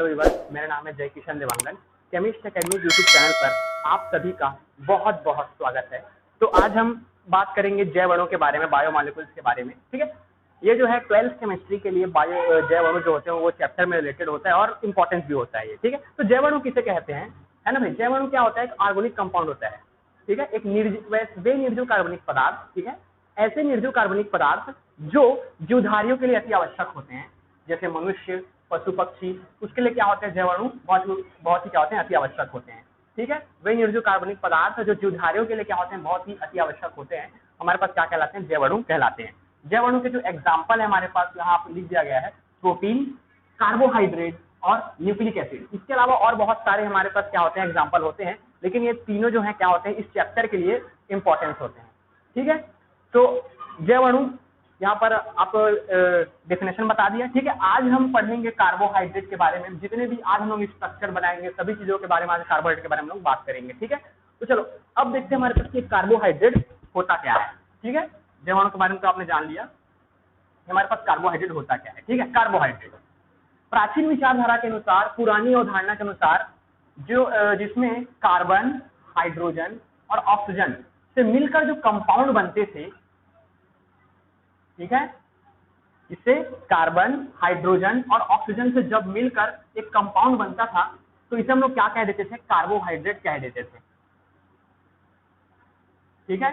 Viewers, मेरा नाम है जय Kishan Dewangan. Chemist academy YouTube channel पर आप सभी का बहुत बहुत स्वागत है। तो आज हम बात करेंगे जैव अणु के बारे में, बायोमॉलिक्यूल्स के बारे में। ठीक है, ये जो है 12th केमिस्ट्री के लिए जैव अणु जो होते हैं वो चैप्टर में रिलेटेड होता है और इम्पोर्टेंस भी होता है ये। ठीक है, तो जैव अणु किसे कहते हैं, है ना भाई। जैव अणु क्या होता है, एक ऑर्गेनिक कंपाउंड होता है। ठीक है, एक निर्जीव कार्बनिक पदार्थ। ठीक है, ऐसे निर्जीव कार्बनिक पदार्थ जो जीवधारियों के लिए अति आवश्यक होते हैं, जैसे मनुष्य, पशु पक्षी, उसके लिए क्या होते हैं जैव अणु बहुत ही क्या होते हैं, अति आवश्यक होते हैं। ठीक है, वे निर्जीव कार्बनिक पदार्थ जो जीवधारियों के लिए क्या होते हैं, बहुत ही अति आवश्यक होते हैं, हमारे पास क्या कहलाते हैं, जैव अणु कहलाते हैं। जैव अणु के जो एग्जाम्पल है हमारे पास यहाँ पर लिख दिया गया है, प्रोटीन, कार्बोहाइड्रेट और न्यूक्लिक एसिड। इसके अलावा और बहुत सारे हमारे पास क्या होते हैं, एग्जाम्पल होते हैं, लेकिन ये तीनों जो है क्या होते हैं, इस चैप्टर के लिए इंपॉर्टेंस होते हैं। ठीक है, तो जैव अणु यहाँ पर आप डेफिनेशन बता दिया। ठीक है, आज हम पढ़ेंगे कार्बोहाइड्रेट के बारे में। जितने भी आज हम लोग स्ट्रक्चर बनाएंगे, सभी चीजों के बारे में, आज कार्बोहाइड्रेट के बारे में हम लोग बात करेंगे। ठीक है, तो चलो अब देखते हैं हमारे पास कि कार्बोहाइड्रेट होता क्या है। ठीक है, जैव अणु के बारे में तो आपने जान लिया, हमारे पास कार्बोहाइड्रेट होता क्या है। ठीक है, कार्बोहाइड्रेट प्राचीन विचारधारा के अनुसार, पुरानी अवधारणा के अनुसार, जो जिसमें कार्बन, हाइड्रोजन और ऑक्सीजन से मिलकर जो कंपाउंड बनते थे, ठीक है, इससे कार्बन, हाइड्रोजन और ऑक्सीजन से जब मिलकर एक कंपाउंड बनता था, तो इसे हम लोग क्या कह देते थे, कार्बोहाइड्रेट कह देते थे। ठीक है,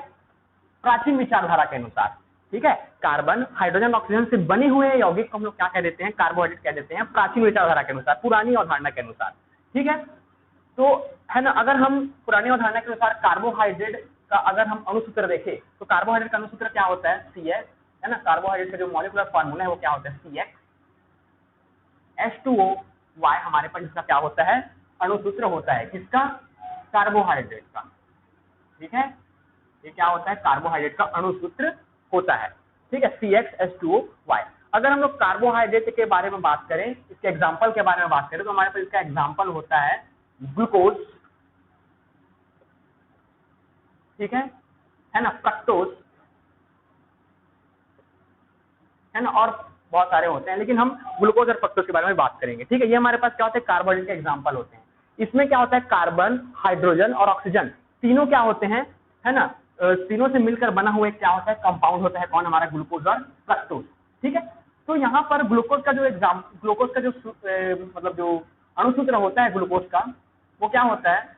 प्राचीन विचारधारा के अनुसार। ठीक है, कार्बन, हाइड्रोजन, ऑक्सीजन से बने हुए यौगिक को हम लोग क्या कह देते हैं, कार्बोहाइड्रेट कह देते हैं, प्राचीन विचारधारा के अनुसार, पुरानी अवधारणा के अनुसार। ठीक है, तो है ना, अगर हम पुरानी अवधारणा के अनुसार कार्बोहाइड्रेट का अगर हम अणुसूत्र देखें, तो कार्बोहाइड्रेट का अणुसूत्र क्या होता है, CH, है ना। कार्बोहाइड्रेट का जो मॉलिक्यूलर फार्मूला है वो क्या होता है, CH2OY हमारे पास इसका क्या होता है, अणुसूत्र होता है। किसका, कार्बोहाइड्रेट का। ठीक है, ये क्या होता है, कार्बोहाइड्रेट का अणुसूत्र होता है। ठीक है, CH2OY। अगर हम लोग कार्बोहाइड्रेट के बारे में बात करें, इसके एग्जाम्पल के बारे में बात करें, तो हमारे पास इसका एग्जाम्पल होता है ग्लूकोज, ठीक है ना, फ्रक्टोज, है ना, और बहुत सारे होते हैं, लेकिन हम ग्लूकोज और फ्रक्टोज के बारे में बात करेंगे। ठीक है, ये हमारे पास क्या होते हैं, कार्बोहाइड्रेट के एग्जाम्पल होते हैं। इसमें क्या होता है, कार्बन, हाइड्रोजन और ऑक्सीजन तीनों क्या होते हैं, है ना, तीनों से मिलकर बना हुआ एक क्या होता है, कंपाउंड होता है। कौन, हमारा ग्लूकोज और फ्रक्टोज। ठीक है, तो यहाँ पर ग्लूकोज का जो मतलब जो अणुसूत्र होता है ग्लूकोज का, वो क्या होता है,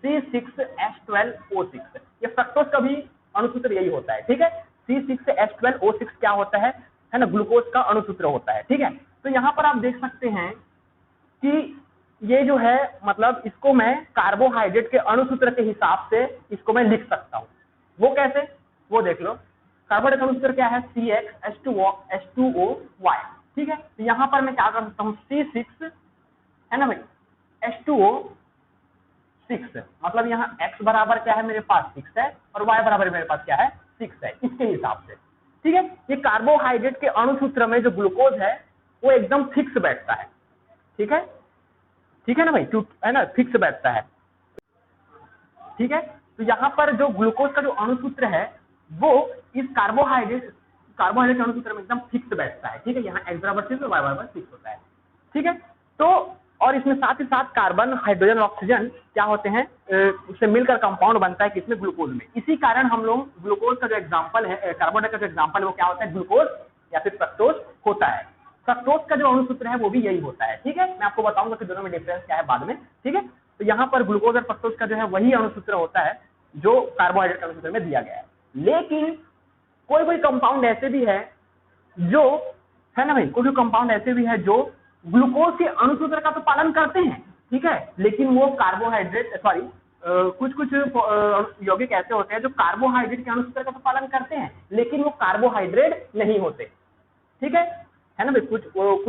C6H12O6। ये फ्रक्टोज का भी अणुसूत्र यही होता है। ठीक है, C6H12O6 क्या होता है ना, ग्लूकोज का अणुसूत्र होता है। ठीक है, तो यहाँ पर आप देख सकते हैं कि ये जो है, मतलब इसको मैं कार्बोहाइड्रेट के अणुसूत्र के हिसाब से इसको मैं लिख सकता हूँ। वो कैसे, वो देख लो। कार्बोहाइड्रेट का अणुसूत्र क्या है, CH2OY। ठीक है, तो यहाँ पर मैं क्या कर सकता हूँ, C6, है ना भाई, H2O6, मतलब यहाँ X बराबर क्या है, मेरे पास 6 है, और Y बराबर मेरे पास क्या है, 6 है, इसके हिसाब से। ठीक है, ये कार्बोहाइड्रेट के अणुसूत्र में जो ग्लूकोज है वो एकदम फिक्स बैठता है। ठीक है, ठीक है ना भाई, है ना, फिक्स बैठता है। ठीक है, तो यहाँ पर जो ग्लूकोज का जो अणुसूत्र है वो इस कार्बोहाइड्रेट के अणुसूत्र में एकदम फिक्स बैठता है। ठीक है, यहाँ X बराबर 6 और Y बराबर 6 होता है। ठीक है, तो और इसमें साथ ही साथ कार्बन, हाइड्रोजन, ऑक्सीजन क्या होते हैं, उससे मिलकर कंपाउंड बनता है, किसमें, ग्लूकोज में। इसी कारण हम लोग ग्लूकोज का जो एग्जांपल है, कार्बोहाइड्रेट का जो एग्जांपल है वो क्या होता है, ग्लूकोज या फिर फ्रक्टोज होता है। फ्रक्टोज का जो अणुसूत्र है वो भी यही होता है। ठीक है, मैं आपको बताऊंगा कि दोनों में डिफरेंस क्या है बाद में। ठीक है, तो यहाँ पर ग्लूकोज और फ्रक्टोज का जो है वही अणुसूत्र होता है जो कार्बोहाइड्रेट के अणुसूत्र में दिया गया है। लेकिन कोई कंपाउंड ऐसे भी है जो, है ना भाई, कोई कंपाउंड ऐसे भी है जो ग्लूकोज के अणुसूत्र का तो पालन करते हैं। ठीक है, लेकिन वो कार्बोहाइड्रेट कुछ यौगिक ऐसे होते हैं जो कार्बोहाइड्रेट के अणुसूत्र का तो पालन करते हैं, लेकिन वो कार्बोहाइड्रेट नहीं होते। ठीक है ना भाई,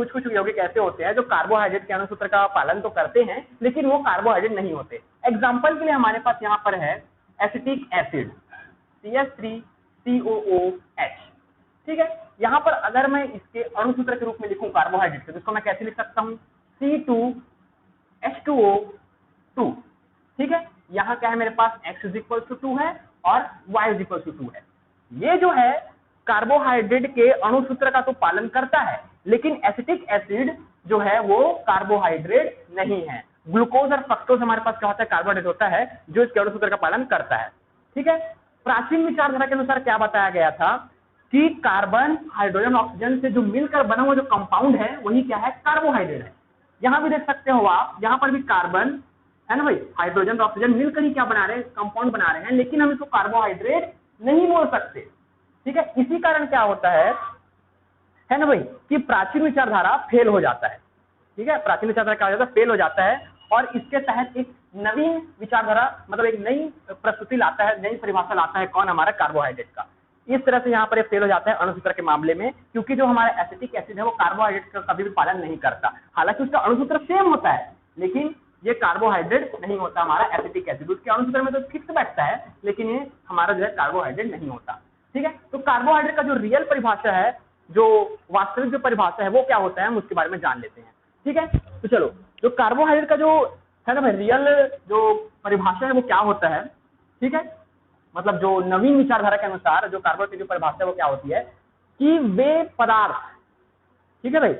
कुछ यौगिक ऐसे होते हैं जो कार्बोहाइड्रेट के अणुसूत्र का पालन तो करते हैं, लेकिन वो कार्बोहाइड्रेट नहीं होते। एग्जाम्पल के लिए हमारे पास यहाँ पर है एसिटिक एसिड, CH3COOH। ठीक है, यहाँ पर अगर मैं इसके अणुसूत्र के रूप में लिखूं कार्बोहाइड्रेट के, तो इसको मैं कैसे लिख सकता हूँ, C2H2O2। ठीक है, यहाँ क्या है, मेरे पास X = 2 है और Y = 2 है। ये जो है कार्बोहाइड्रेट के अणुसूत्र का तो पालन करता है, लेकिन एसिटिक एसिड जो है वो कार्बोहाइड्रेट नहीं है। ग्लूकोज और फ्रक्टोज हमारे पास क्या होता है, कार्बोहाइड्रेट होता है जो इस केवल सूत्र का पालन करता है। ठीक है, प्राचीन विचारधारा के अनुसार क्या बताया गया था कि कार्बन, हाइड्रोजन, ऑक्सीजन से जो मिलकर बना हुआ जो कंपाउंड है वही क्या है, कार्बोहाइड्रेट है। यहां भी देख सकते हो आप, यहां पर भी कार्बन है ना भाई, हाइड्रोजन और ऑक्सीजन मिलकर ही क्या बना रहे हैं, कंपाउंड बना रहे हैं, लेकिन हम इसको कार्बोहाइड्रेट नहीं बोल सकते। ठीक है, इसी कारण क्या होता है ना भाई, कि प्राचीन विचारधारा फेल हो जाता है। ठीक है, प्राचीन विचारधारा क्या हो जाता है, फेल हो जाता है, और इसके तहत एक नवीन विचारधारा मतलब एक नई प्रस्तुति लाता है, नई परिभाषा लाता है, कौन, हमारा कार्बोहाइड्रेट का। इस तरह से यहाँ पर फेल हो जाता है अणुसूत्र के मामले में, क्योंकि जो हमारा एसिटिक एसिड है वो कार्बोहाइड्रेट का कभी भी पालन नहीं करता। हालांकि उसका अणुसूत्र सेम होता है, लेकिन ये कार्बोहाइड्रेट नहीं होता हमारा एसिटिक एसिड। उसके अणुसूत्र में तो फिक्स बैठता है, लेकिन ये हमारा जो है कार्बोहाइड्रेट नहीं होता। ठीक है, तो कार्बोहाइड्रेट का जो रियल परिभाषा है, जो वास्तविक जो परिभाषा है वो क्या होता है, हम उसके बारे में जान लेते हैं। ठीक है, तो चलो, जो कार्बोहाइड्रेट का जो है ना भाई रियल जो परिभाषा है वो क्या होता है। ठीक है, मतलब जो नवीन विचारधारा के अनुसार जो कार्बोहाइड्रेट की जो परिभाषा है वो क्या होती है कि वे पदार्थ, ठीक है भाई,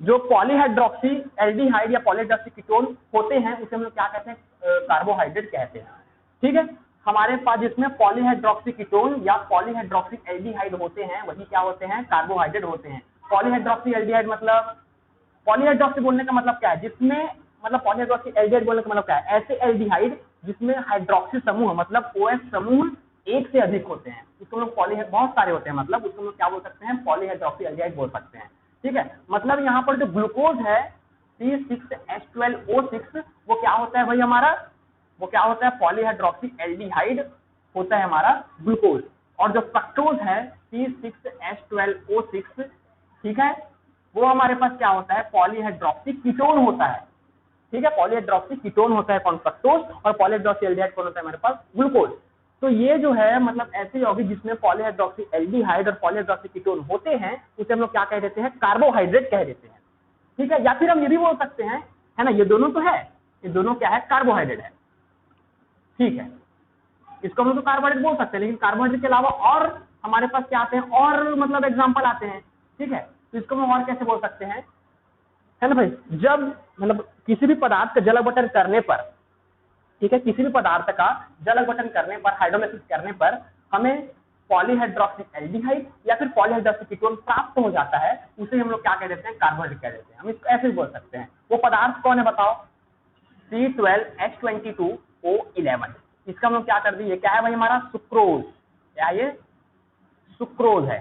जो पॉलीहाइड्रोक्सी एल्डिहाइड या पॉलीहाइड्रोक्सी कीटोन होते हैं उसे हम लोग क्या कहते हैं, कार्बोहाइड्रेट कहते हैं। ठीक है, हमारे पास जिसमें पॉलीहाइड्रोक्सी कीटोन या पॉलीहाइड्रोक्सी एल्डिहाइड होते हैं वही क्या होते हैं, कार्बोहाइड्रेट होते हैं। पॉलीहाइड्रोक्सी एल्डिहाइड मतलब, पॉलीहाइड्रोक्सी बोलने का मतलब क्या है, जिसमें मतलब पॉलीहाइड्रोक्सी एल्डिहाइड बोलने का मतलब क्या है, ऐसे एल्डिहाइड जिसमें हाइड्रोक्सी समूह मतलब OH समूह एक से अधिक होते हैं, उसको हम लोग बहुत सारे होते हैं, मतलब उसको हम लोग क्या बोल सकते हैं, पॉलीहाइड्रोक्सी एल्डिहाइड बोल सकते हैं। ठीक है, मतलब यहाँ पर जो ग्लूकोज है C6H12O6 वो क्या होता है भाई हमारा, वो क्या होता है, पॉलीहाइड्रोक्सी एल्डिहाइड होता है हमारा ग्लूकोज। और जो फ्रक्टोज है C6H12O6, ठीक है, वो हमारे पास क्या होता है, पॉलीहाइड्रोक्सी कीटोन होता है। ठीक है, पॉलीहाइड्रोक्सी कीटोन होता है कौन, फ्रक्टोज, और पॉलीहाइड्रोक्सी एल्डिहाइड कौन होता है हमारे पास, ग्लूकोज। तो ये जो है मतलब ऐसे यौगिक जिसमें पॉलीहाइड्रोक्सी एल्डिहाइड और पॉलीहाइड्रोक्सी कीटोन होते हैं उसे हम लोग क्या कह देते हैं, कार्बोहाइड्रेट कह देते हैं। ठीक है, या फिर हम ये भी बोल सकते हैं, है ना, ये दोनों तो है, ये दोनों क्या है, कार्बोहाइड्रेट है। ठीक है, इसको हम लोग तो कार्बोहाइड्रेट बोल सकते हैं, लेकिन कार्बोहाइड्रेट के अलावा और हमारे पास क्या आते हैं, और मतलब एग्जाम्पल आते हैं। ठीक है, तो इसको हम और कैसे बोल सकते हैं, है ना भाई, जब मतलब किसी भी पदार्थ का जल अपघटन करने पर, ठीक है, किसी भी पदार्थ का जल अपघटन करने पर, हाइड्रोलाइसिस करने पर हमें पॉलीहाइड्रोक्सी एल्डिहाइड या फिर पॉलीहाइड्रोक्सी कीटोन प्राप्त हो जाता है, उसे हम लोग क्या कह देते हैं, कार्बोहाइड्रेट कह देते हैं। हम इसको ऐसे भी बोल सकते हैं। वो पदार्थ कौन है बताओ, C12H22O11। इसका हम लोग क्या कर दिए, क्या है भाई हमारा, सुक्रोज। क्या ये सुक्रोज है।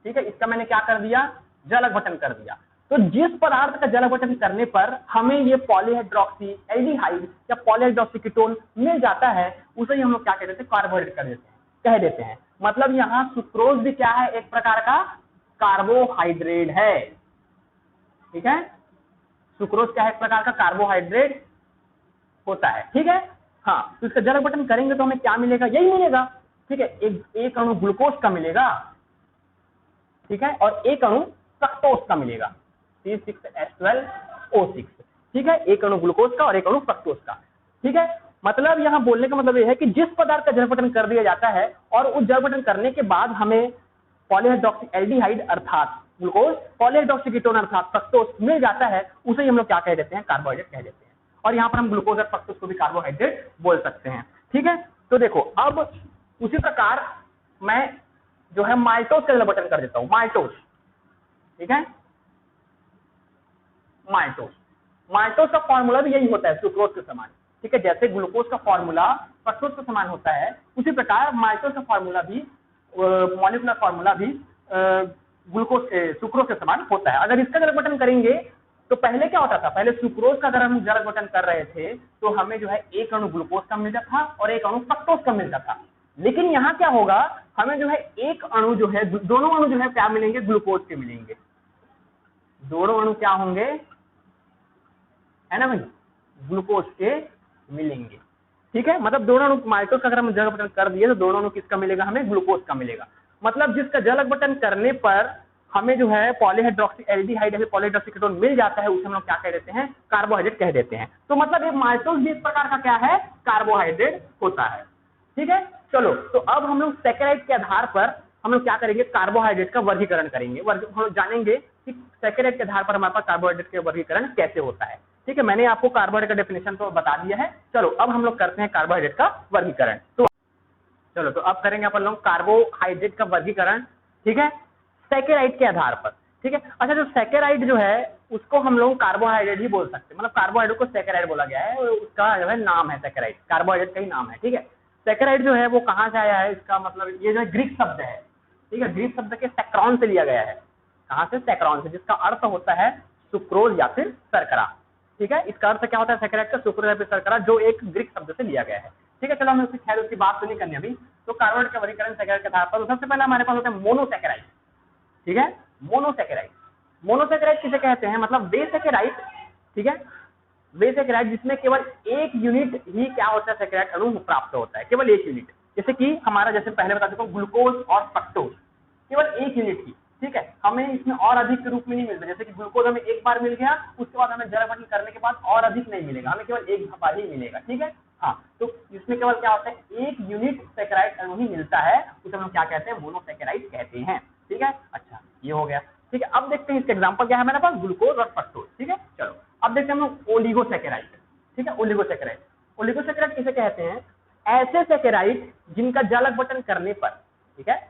ठीक है, इसका मैंने क्या कर दिया, जल अपघटन कर दिया। तो जिस पदार्थ का जल अपघटन करने पर हमें ये पॉलीहाइड्रोक्सी एल्डिहाइड या पॉलीहाइड्रोक्सी कीटोन मिल जाता है उसे ही हम लोग क्या कह देते हैं, कार्बोहाइड्रेट कह देते हैं। मतलब यहाँ सुक्रोज भी क्या है, एक प्रकार का कार्बोहाइड्रेट है। ठीक है, सुक्रोज क्या है, एक प्रकार का कार्बोहाइड्रेट होता है। ठीक है, हाँ, तो इसका जल अपघटन करेंगे तो हमें क्या मिलेगा, यही मिलेगा। ठीक है, एक अणु ग्लूकोज का मिलेगा, ठीक है, और एक अणु फ्रक्टोज का मिलेगा, C6H12O6। ठीक है, एक अणु ग्लूकोज का और एक अणु फ्रक्टोज का। ठीक है, मतलब यहाँ बोलने का मतलब यह है कि जिस पदार्थ का जल अपघटन कर दिया जाता है और उस जल अपघटन करने के बाद हमें पॉलीहाइड्रोक्सी एल्डिहाइड अर्थात ग्लूकोज, पॉलीहाइड्रोक्सी कीटोन अर्थात फ्रक्टोज मिल जाता है, उसे ही हम लोग क्या कह देते हैं, कार्बोहाइड्रेट कह देते हैं। और यहाँ पर हम ग्लूकोज और फ्रक्टोज को भी कार्बोहाइड्रेट बोल सकते हैं। ठीक है, तो देखो अब उसी प्रकार मैं जो है माल्टोज का जल अपघटन कर देता हूं, माल्टोज। ठीक है, माल्टोज का फॉर्मूला भी यही होता है, सुक्रोज के समान। ठीक है, जैसे ग्लूकोज का फॉर्मूला फ्रक्टोज के समान होता है, उसी प्रकार माल्टोज का फॉर्मूला भी, मॉलिक्यूलर फॉर्मूला भी ग्लूकोज सुक्रोज के समान होता है। अगर इसका जल अपघटन करेंगे तो पहले क्या होता था, पहले सुक्रोज का अगर हम जल अपघटन कर रहे थे तो हमें जो है एक अणु ग्लूकोज का मिलता था और एक अणु फ्रक्टोज का मिलता था। लेकिन यहाँ क्या होगा, हमें जो है एक अणु जो है, दोनों अणु जो है क्या मिलेंगे, ग्लूकोज के मिलेंगे। दोनों अणु क्या होंगे, है ना भाई, ग्लूकोज के मिलेंगे। ठीक है, मतलब दोनों अणु माल्टोज का अगर हम जल अपघटन कर दिए तो दोनों अणु किसका मिलेगा, हमें ग्लूकोज का मिलेगा। मतलब जिसका जल अपघटन करने पर हमें जो है पॉलीहाइड्रोक्सी एल्डिहाइड या पॉलीहाइड्रोक्सी कीटोन मिल जाता है, उसे हम लोग क्या कह देते हैं, कार्बोहाइड्रेट कह देते हैं। तो मतलब ये माल्टोज भी इस प्रकार का क्या है, कार्बोहाइड्रेट होता है। ठीक है, चलो, तो अब हम लोग सैकराइड के आधार पर हम लोग क्या करेंगे, कार्बोहाइड्रेट का वर्गीकरण करेंगे। हम लोग जानेंगे कि सैकेराइड के आधार पर हमारे पास कार्बोहाइड्रेट के वर्गीकरण कैसे होता है। ठीक है, मैंने आपको कार्बोहाइड्रेट का डेफिनेशन तो बता दिया है। चलो अब हम लोग करते हैं कार्बोहाइड्रेट का वर्गीकरण। तो चलो तो अब करेंगे अपन लोग कार्बोहाइड्रेट का वर्गीकरण, ठीक है, सैकेराइड के आधार पर। ठीक है, अच्छा जो सैकेराइड जो है उसको हम लोग कार्बोहाइड्रेट ही बोल सकते हैं, मतलब कार्बोहाइड्रेट को सैकेराइड बोला गया है, उसका जो है नाम है सैकेराइड, कार्बोहाइड्रेट का ही नाम है। ठीक है, सैकेराइड जो है वो कहाँ से आया है, इसका मतलब ये जो है ग्रीक शब्द है। ठीक है, ग्रीक शब्द के सैकरॉन से लिया गया है। कहाँ से? सैकरॉन से, जिसका अर्थ होता है सुक्रोज या फिर शर्करा। ठीक है, इसका अर्थ क्या होता है सैकेराइड का? सुक्रोज या फिर शर्करा, जो एक ग्रीक शब्द से लिया गया है। ठीक है, चलो हम उसकी खैर उसकी बात तो नहीं करनी अभी। तो कार्बोहाइड्रेट का वर्गीकरण सैकेराइड के आधार पर सबसे पहले हमारे पास होता है मोनोसैकेराइड। ठीक है, मोनोसैकेराइड। मोनोसैकेराइड किसे कहते हैं? मतलब वे सैकेराइड, ठीक है, वे सैकेराइड जिसमें केवल एक यूनिट ही क्या होता है सैकेराइड अणु प्राप्त होता है, केवल एक यूनिट। जैसे कि हमारा, जैसे पहले बता चुका हूं, ग्लूकोज और फ्रक्टोज, केवल एक यूनिट की। ठीक है, हमें इसमें और अधिक के रूप में नहीं मिलता। जैसे कि ग्लूकोज हमें एक बार मिल गया, उसके बाद हमें जल करने के बाद और अधिक नहीं मिलेगा, हमें केवल एक बार ही मिलेगा। ठीक है, हाँ, तो इसमें केवल क्या होता है, एक यूनिट सैकेराइड अणु ही मिलता है, उसे हम क्या कहते हैं? मोनोसैकेराइड कहते हैं। ठीक है, अच्छा ये हो गया। ठीक है, अब देखते हैं इसका एग्जांपल क्या है हमारे पास, ग्लूकोज और फ्रक्टोज। ठीक है, चलो अब देखते हैं हम लोग ओलिगोसैकेराइड। ठीक है, ओलिगोसैकेराइड। ओलिगोसैकेराइड किसे कहते हैं? ऐसे सैकेराइड जिनका जल अपघटन करने पर, ठीक है,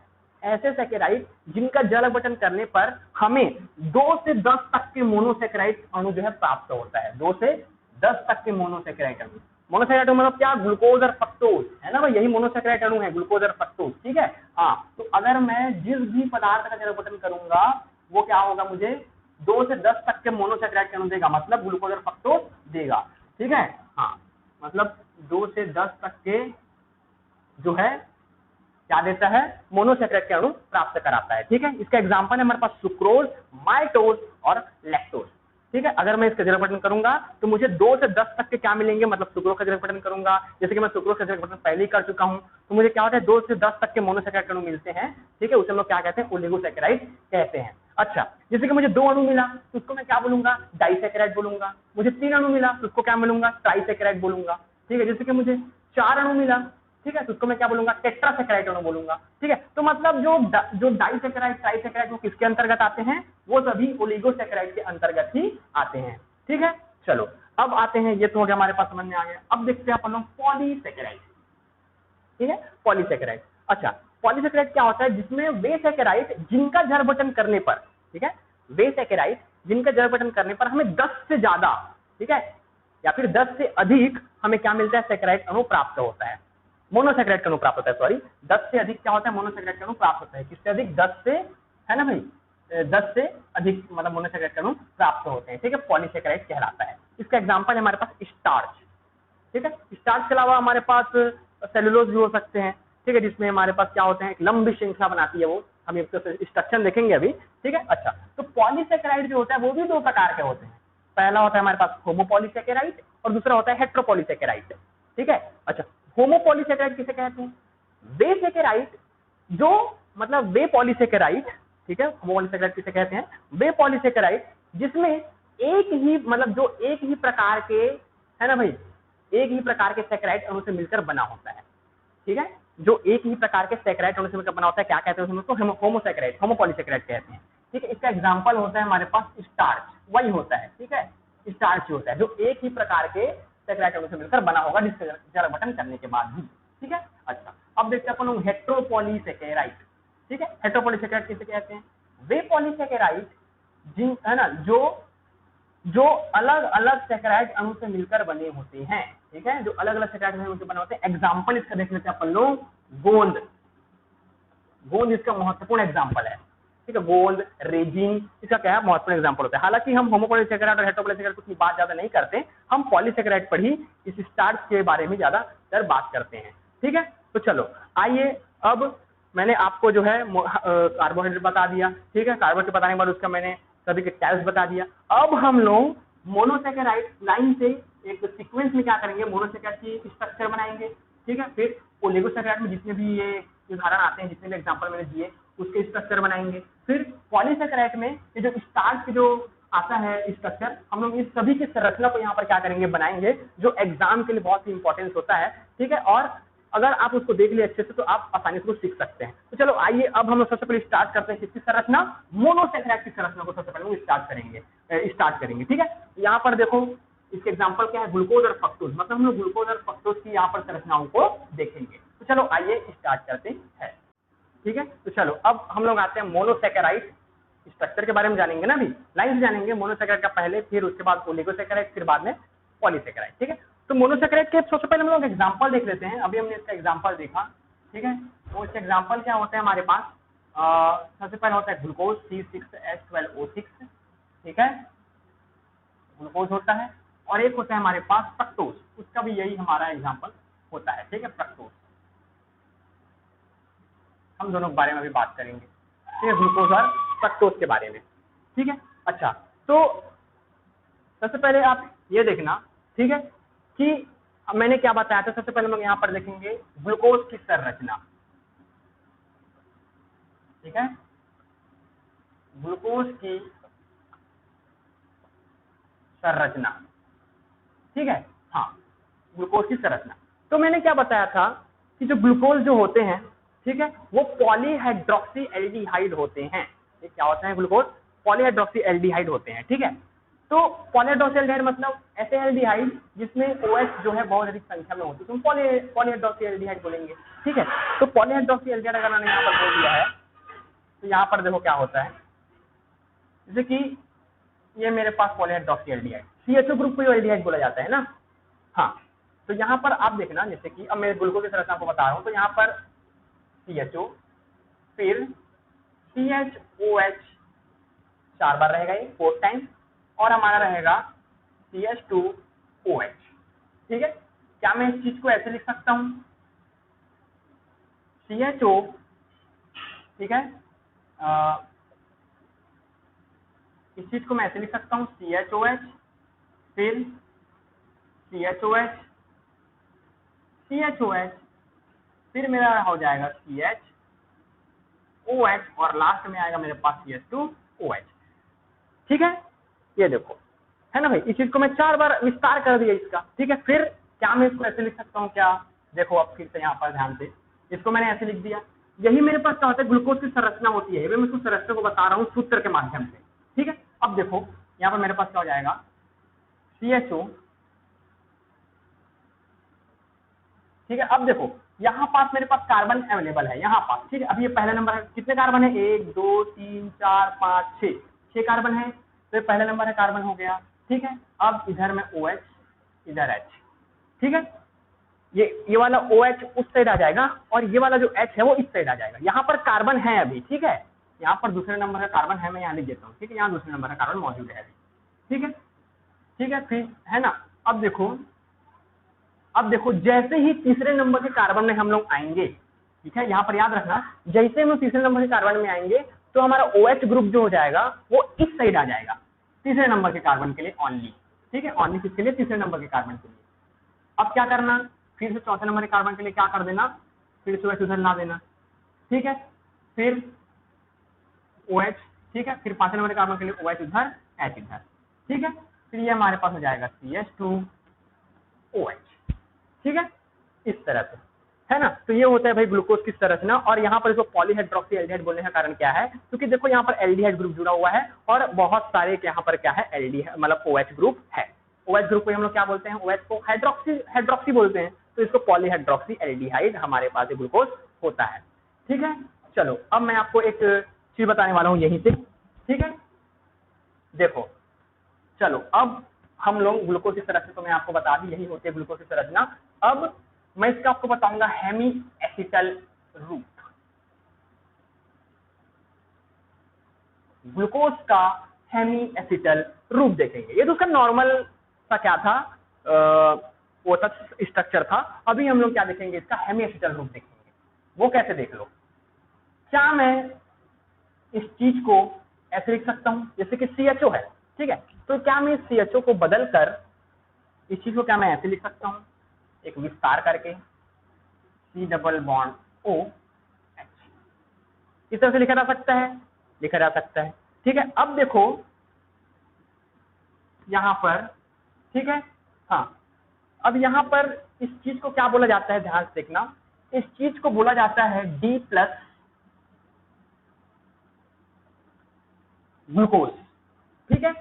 ऐसे सैकेराइड जिनका जल अपघटन करने पर हमें 2 से 10 तक के मोनोसैकेराइड अणु जो है प्राप्त होता है। 2 से 10 तक के मोनोसैकेराइड अणु। मोनोसैकेराइड मतलब क्या? ग्लूकोज और फ्रक्टोज, है ना भाई, यही मोनोसैकेराइड अणु है, ग्लूकोज और फ्रक्टोज। ठीक है, हाँ, तो अगर मैं जिस भी पदार्थ का जल अपघटन करूंगा वो क्या होगा, मुझे 2 से 10 तक के मोनोसैकेराइड अणु देगा, मतलब ग्लूकोज और फ्रक्टोज देगा। ठीक है, हाँ, मतलब 2 से 10 तक के जो है क्या देता है? मोनोसैकेराइड के अणु प्राप्त कराता है। ठीक है, इसका एग्जांपल है हमारे पास सुक्रोज, माइटोज और लैक्टोज। ठीक है, अगर मैं इसका जल अपघटन करूंगा तो मुझे 2 से 10 तक के क्या मिलेंगे, मतलब सुक्रोज का जल अपघटन करूंगा, जैसे कि मैं सुक्रोज का जल अपघटन पहले ही कर चुका हूं, तो मुझे क्या होता है 2 से 10 तक के मोनोसैकेराइड अणु मिलते हैं। ठीक है, उसे हम लोग क्या कहते हैं? ओलिगोसैकेराइड कहते हैं। अच्छा, जैसे कि मुझे 2 अणु मिला तो उसको मैं क्या बोलूंगा? डाइसैकेराइड बोलूंगा। मुझे 3 अणु मिला तो उसको क्या बोलूंगा? ट्राइसैकेराइड बोलूंगा। ठीक है, जैसे कि मुझे 4 अणु मिला, ठीक है, तो उसको मैं क्या बोलूंगा? टेट्रासैकेराइड अणु बोलूंगा। ठीक है, तो मतलब जो डाइसैकेराइड, ट्राइसैकेराइड वो किसके अंतर्गत आते हैं? वो सभी ओलिगोसैकेराइड के अंतर्गत ही आते हैं। ठीक है, चलो अब आते हैं, ये तो हो गया हमारे पास, समझ में आ गया। अब देखते हैं अपन लोग पॉलीसैकेराइड। ठीक है, पॉलीसैकेराइड। अच्छा, पॉलीसैकेराइड क्या होता है? जिसमें वे सैकेराइड जिनका जल अपघटन करने पर, ठीक है, वे सैकेराइड जिनका जल अपघटन करने पर हमें 10 से ज्यादा, ठीक है, या फिर 10 से अधिक हमें क्या मिलता है? सैकेराइड अणु प्राप्त होता है, मोनोसैकेराइड अणु प्राप्त होता है। सॉरी, 10 से अधिक क्या होता है? मोनोसैकेराइड अणु प्राप्त होता है। किससे अधिक? 10 से, है ना भाई, 10 से अधिक मतलब मोनोसैकेराइड अणु प्राप्त होते हैं। ठीक है, पॉलीसैकेराइड कहलाता है। इसका एग्जांपल है हमारे पास स्टार्च। ठीक है, स्टार्च के अलावा हमारे पास सेलुलोज भी हो सकते हैं। ठीक है, जिसमें हमारे पास क्या होते हैं? एक लंबी श्रृंखला बनाती है वो, हम इसका स्ट्रक्चर देखेंगे अभी। ठीक है, अच्छा, तो पॉलीसैकेराइड जो होता है वो भी 2 प्रकार के होते हैं। पहला होता है हमारे पास होमोपॉलीसैकेराइड और दूसरा होता है हेट्रोपॉलीसैकेराइड। ठीक है, अच्छा, होमोपॉलीसैकेराइड किसे कहते हैं? वे सैकेराइड जो, मतलब वे पॉलीसैकेराइड, ठीक है, होमोपॉलीसैकेराइड किसे कहते हैं? वे पॉलीसैकेराइड जिसमें एक ही, मतलब जो एक ही प्रकार के, है ना भाई, एक ही प्रकार के सैकेराइड अणु से मिलकर बना होता है। ठीक है, जो एक ही प्रकार के सैकेराइड अणु से मिलकर बना होता है, क्या कहते हैं उसको? होमोसैकेराइड, होमोपॉलीसैकेराइड कहते हैं। ठीक है, इसका एग्जांपल होता है हमारे पास स्टार्च, वही होता है। ठीक है, स्टार्च होता है जो एक ही प्रकार के सैकेराइड अणु से मिलकर बना होगा जल अपघटन करने के बाद भी। ठीक है, अच्छा, अब देखते हैं अपन हेट्रोपॉलीसैकेराइड। ठीक है, हेट्रोपॉलीसैकेराइड किसे कहते हैं? वे पॉलीसैकेराइड जिन, है ना, जो अलग अलग सैकेराइड अणु से मिलकर बने होते हैं। ठीक है, जो अलग अलग सैकेराइड अणु से बने होते हैं। एग्जांपल इसका देख लेते हैं अपन लोग, गोंद। गोंद इसका महत्वपूर्ण एग्जांपल है। ठीक है, गोंद, रेजिन, इसका क्या है? महत्वपूर्ण एग्जांपल होता है। हालांकि हम होमोपॉलीसैकेराइड और हेट्रोपॉलीसैकेराइड कुछ बात ज्यादा नहीं करते, हम पॉलीसैकेराइड पर ही, इस स्टार्च के बारे में ज्यादातर बात करते हैं। ठीक है, तो चलो आइए, अब मैंने आपको जो है कार्बोहाइड्रेट बता दिया। ठीक है, कार्बोहाइड्रेट बताने के बाद उसका मैंने सभी के टाइप्स बता दिया। अब हम लोग मोनोसैकेराइड लाइन से एक सीक्वेंस में क्या करेंगे? मोनोसैकेराइड की स्ट्रक्चर बनाएंगे। ठीक है, फिर ओलिगोसैकेराइड में जितने भी ये उदाहरण आते हैं, जितने भी एग्जांपल मैंने दिए, उसके स्ट्रक्चर बनाएंगे। फिर पॉलीसैकेराइड में ये जो स्टार्च की जो आता है स्ट्रक्चर, हम लोग इस सभी की संरचना को यहाँ पर क्या करेंगे? बनाएंगे, जो एग्जाम के लिए बहुत ही इंपॉर्टेंस होता है। ठीक है, और अगर आप उसको देख लिए अच्छे से तो आप आसानी से सीख सकते हैं। तो चलो आइए अब हम लोग सबसे पहले स्टार्ट करते हैं किसकी संरचना, मोनोसैकेराइड की संरचना को सबसे पहले स्टार्ट करेंगे। ठीक है, यहाँ पर देखो इसके एग्जाम्पल क्या है, ग्लूकोज और फ्रक्टोज, मतलब हम लोग ग्लूकोज और फ्रक्टोज की यहाँ पर संरचनाओं को देखेंगे। तो चलो आइए स्टार्ट करते हैं। ठीक है, तो चलो अब हम लोग आते हैं मोनोसैकेराइड स्ट्रक्चर के बारे में जानेंगे ना, अभी लाइन से जानेंगे मोनोसैकेराइड का पहले, फिर उसके बाद ओलिगोसैकेराइड, फिर बाद में पॉलीसैकेराइड। ठीक है, तो मोनोसैकेराइड के सबसे पहले हम लोग एग्जांपल देख लेते हैं। अभी हमने इसका एग्जांपल देखा। ठीक है, तो इसका एग्जांपल क्या होता है हमारे पास, सबसे पहले होता है ग्लूकोज C6H12O6। ठीक है, ग्लूकोज होता है, और एक होता है हमारे पास फ्रक्टोज, उसका भी यही हमारा एग्जाम्पल होता है। ठीक है, फ्रक्टोज, हम दोनों के बारे में अभी बात करेंगे। ठीक है, ग्लूकोज और फ्रक्टोज के बारे में। ठीक है, अच्छा, तो सबसे पहले आप ये देखना, ठीक है, कि मैंने क्या बताया था। सबसे पहले हम यहाँ पर देखेंगे ग्लूकोज की संरचना। ठीक है, ग्लूकोज की संरचना। ठीक है, हाँ, ग्लूकोज की संरचना। तो मैंने क्या बताया था कि जो ग्लूकोज जो होते हैं, ठीक है, वो पॉलीहाइड्रोक्सी एल्डिहाइड होते हैं। ये क्या होते हैं, ग्लूकोज पॉलीहाइड्रोक्सी एल्डिहाइड होते हैं। ठीक है, तो पॉलीहाइड्रोक्सी एल्डिहाइड मतलब ऐसे एल्डिहाइड जिसमें OH जो है बहुत अधिक संख्या में होती है, तो हम पॉलीहाइड्रोक्सी एल्डिहाइड बोलेंगे। ठीक है, तो पॉलीहाइड्रोक्सी एल्डिहाइड अगर मैंने यहाँ पर बोल दिया है, तो यहाँ पर देखो क्या होता है, जैसे कि ये मेरे पास पॉलीहाइड्रोक्सी एल्डिहाइड, CHO ग्रुप को एल्डिहाइड बोला जाता है ना। हाँ, तो यहाँ पर आप देखना, जैसे कि अब मैं ग्लूकोज की संरचना को बता रहा हूँ, तो यहाँ पर CHO, फिर CHOH 4 बार रहेगा, ये 4 टाइम, और हमारा रहेगा CH2OH। ठीक है, क्या मैं इस चीज को ऐसे लिख सकता हूं, CHO, ठीक है, इस चीज को मैं ऐसे लिख सकता हूं, CHOH, फिर CHOH, CHOH, फिर मेरा हो जाएगा CHOH, और लास्ट में आएगा मेरे पास CH2OH। ठीक है, ये देखो है ना भाई, इस चीज को मैं 4 बार विस्तार कर दिया इसका। ठीक है, फिर क्या मैं इसको ऐसे लिख सकता हूँ, क्या देखो अब फिर से यहाँ पर ध्यान से, इसको मैंने ऐसे लिख दिया। यही मेरे पास क्या होता है, ग्लूकोज की संरचना होती है। मैं उसको संरचना को बता रहा हूँ सूत्र के माध्यम से। ठीक है, अब देखो यहाँ पर मेरे पास क्या हो जाएगा, CHO। ठीक है, अब देखो यहाँ पास मेरे पास कार्बन अवेलेबल है यहाँ पास। ठीक है, अब ये पहला नंबर है, कितने कार्बन है, 1 2 3 4 5 6 कार्बन है, तो ये पहला नंबर है, कार्बन हो गया। ठीक है, अब इधर में OH, इधर H। ठीक है, ये वाला OH उस साइड आ जाएगा, और ये वाला जो H है वो इस साइड आ जाएगा। यहाँ पर कार्बन है अभी। ठीक है, यहाँ पर दूसरे नंबर का कार्बन है, मैं यहाँ लिख देता हूँ। ठीक है, यहाँ दूसरे नंबर का कार्बन मौजूद है अभी। ठीक है, ठीक है, फिर है ना, अब देखो जैसे ही तीसरे नंबर के कार्बन में हम लोग आएंगे, ठीक है, यहाँ पर याद रखना, जैसे हम तीसरे नंबर के कार्बन में आएंगे तो हमारा OH ग्रुप जो हो जाएगा वो इस साइड आ जाएगा, तीसरे नंबर के कार्बन के लिए ओनली। ठीक है, ओनली किसके लिए, तीसरे नंबर के कार्बन के लिए। अब क्या करना, फिर से चौथे नंबर के कार्बन के लिए क्या कर देना, फिर से OH उधर ला देना। ठीक है, फिर OH, ठीक है, फिर पांचवें नंबर के कार्बन के लिए OH उधर, H इधर। ठीक है, फिर ये हमारे पास हो जाएगा CH2OH। ठीक है, इस तरह से, है ना। तो ये होता है भाई ग्लूकोज की संरचना। और यहाँ पर इसको पॉलीहाइड्रोक्सी एल्डिहाइड बोलने का कारण क्या है, क्योंकि देखो यहाँ पर एल्डिहाइड ग्रुप जुड़ा हुआ है, और बहुत सारे यहाँ पर क्या है, एल्डिहाइड मतलब OH ग्रुप है। OH ग्रुप को हम लोग क्या बोलते हैं, OH को हाइड्रोक्सी बोलते हैं, तो इसको पॉलीहाइड्रोक्सी एल्डिहाइड हमारे पास ग्लूकोज होता है। ठीक है, चलो अब मैं आपको एक चीज बताने वाला हूँ यहीं से। ठीक है, देखो चलो अब हम लोग ग्लूकोज की संरचना तो मैं आपको बता दी, यही होती है ग्लूकोज की संरचना। अब मैं इसका आपको बताऊंगा हेमी एसिटल रूप, ग्लूकोज का हेमी एसिटल रूप देखेंगे। ये तो उसका नॉर्मल सा क्या था, वो था स्ट्रक्चर था। अभी हम लोग क्या देखेंगे, इसका हेमी एसिटल रूप देखेंगे। वो कैसे देख लो, क्या मैं इस चीज को ऐसे लिख सकता हूं, जैसे कि CHO है। ठीक है, तो क्या मैं इस CHO को बदलकर इस चीज को क्या मैं ऐसे लिख सकता हूं, एक विस्तार करके C डबल बॉन्ड OH, इस तरह से लिखा जा सकता है। ठीक है, अब देखो यहां पर, ठीक है, हाँ, अब यहाँ पर इस चीज को क्या बोला जाता है, ध्यान से देखना, इस चीज को बोला जाता है D प्लस ग्लूकोज। ठीक है,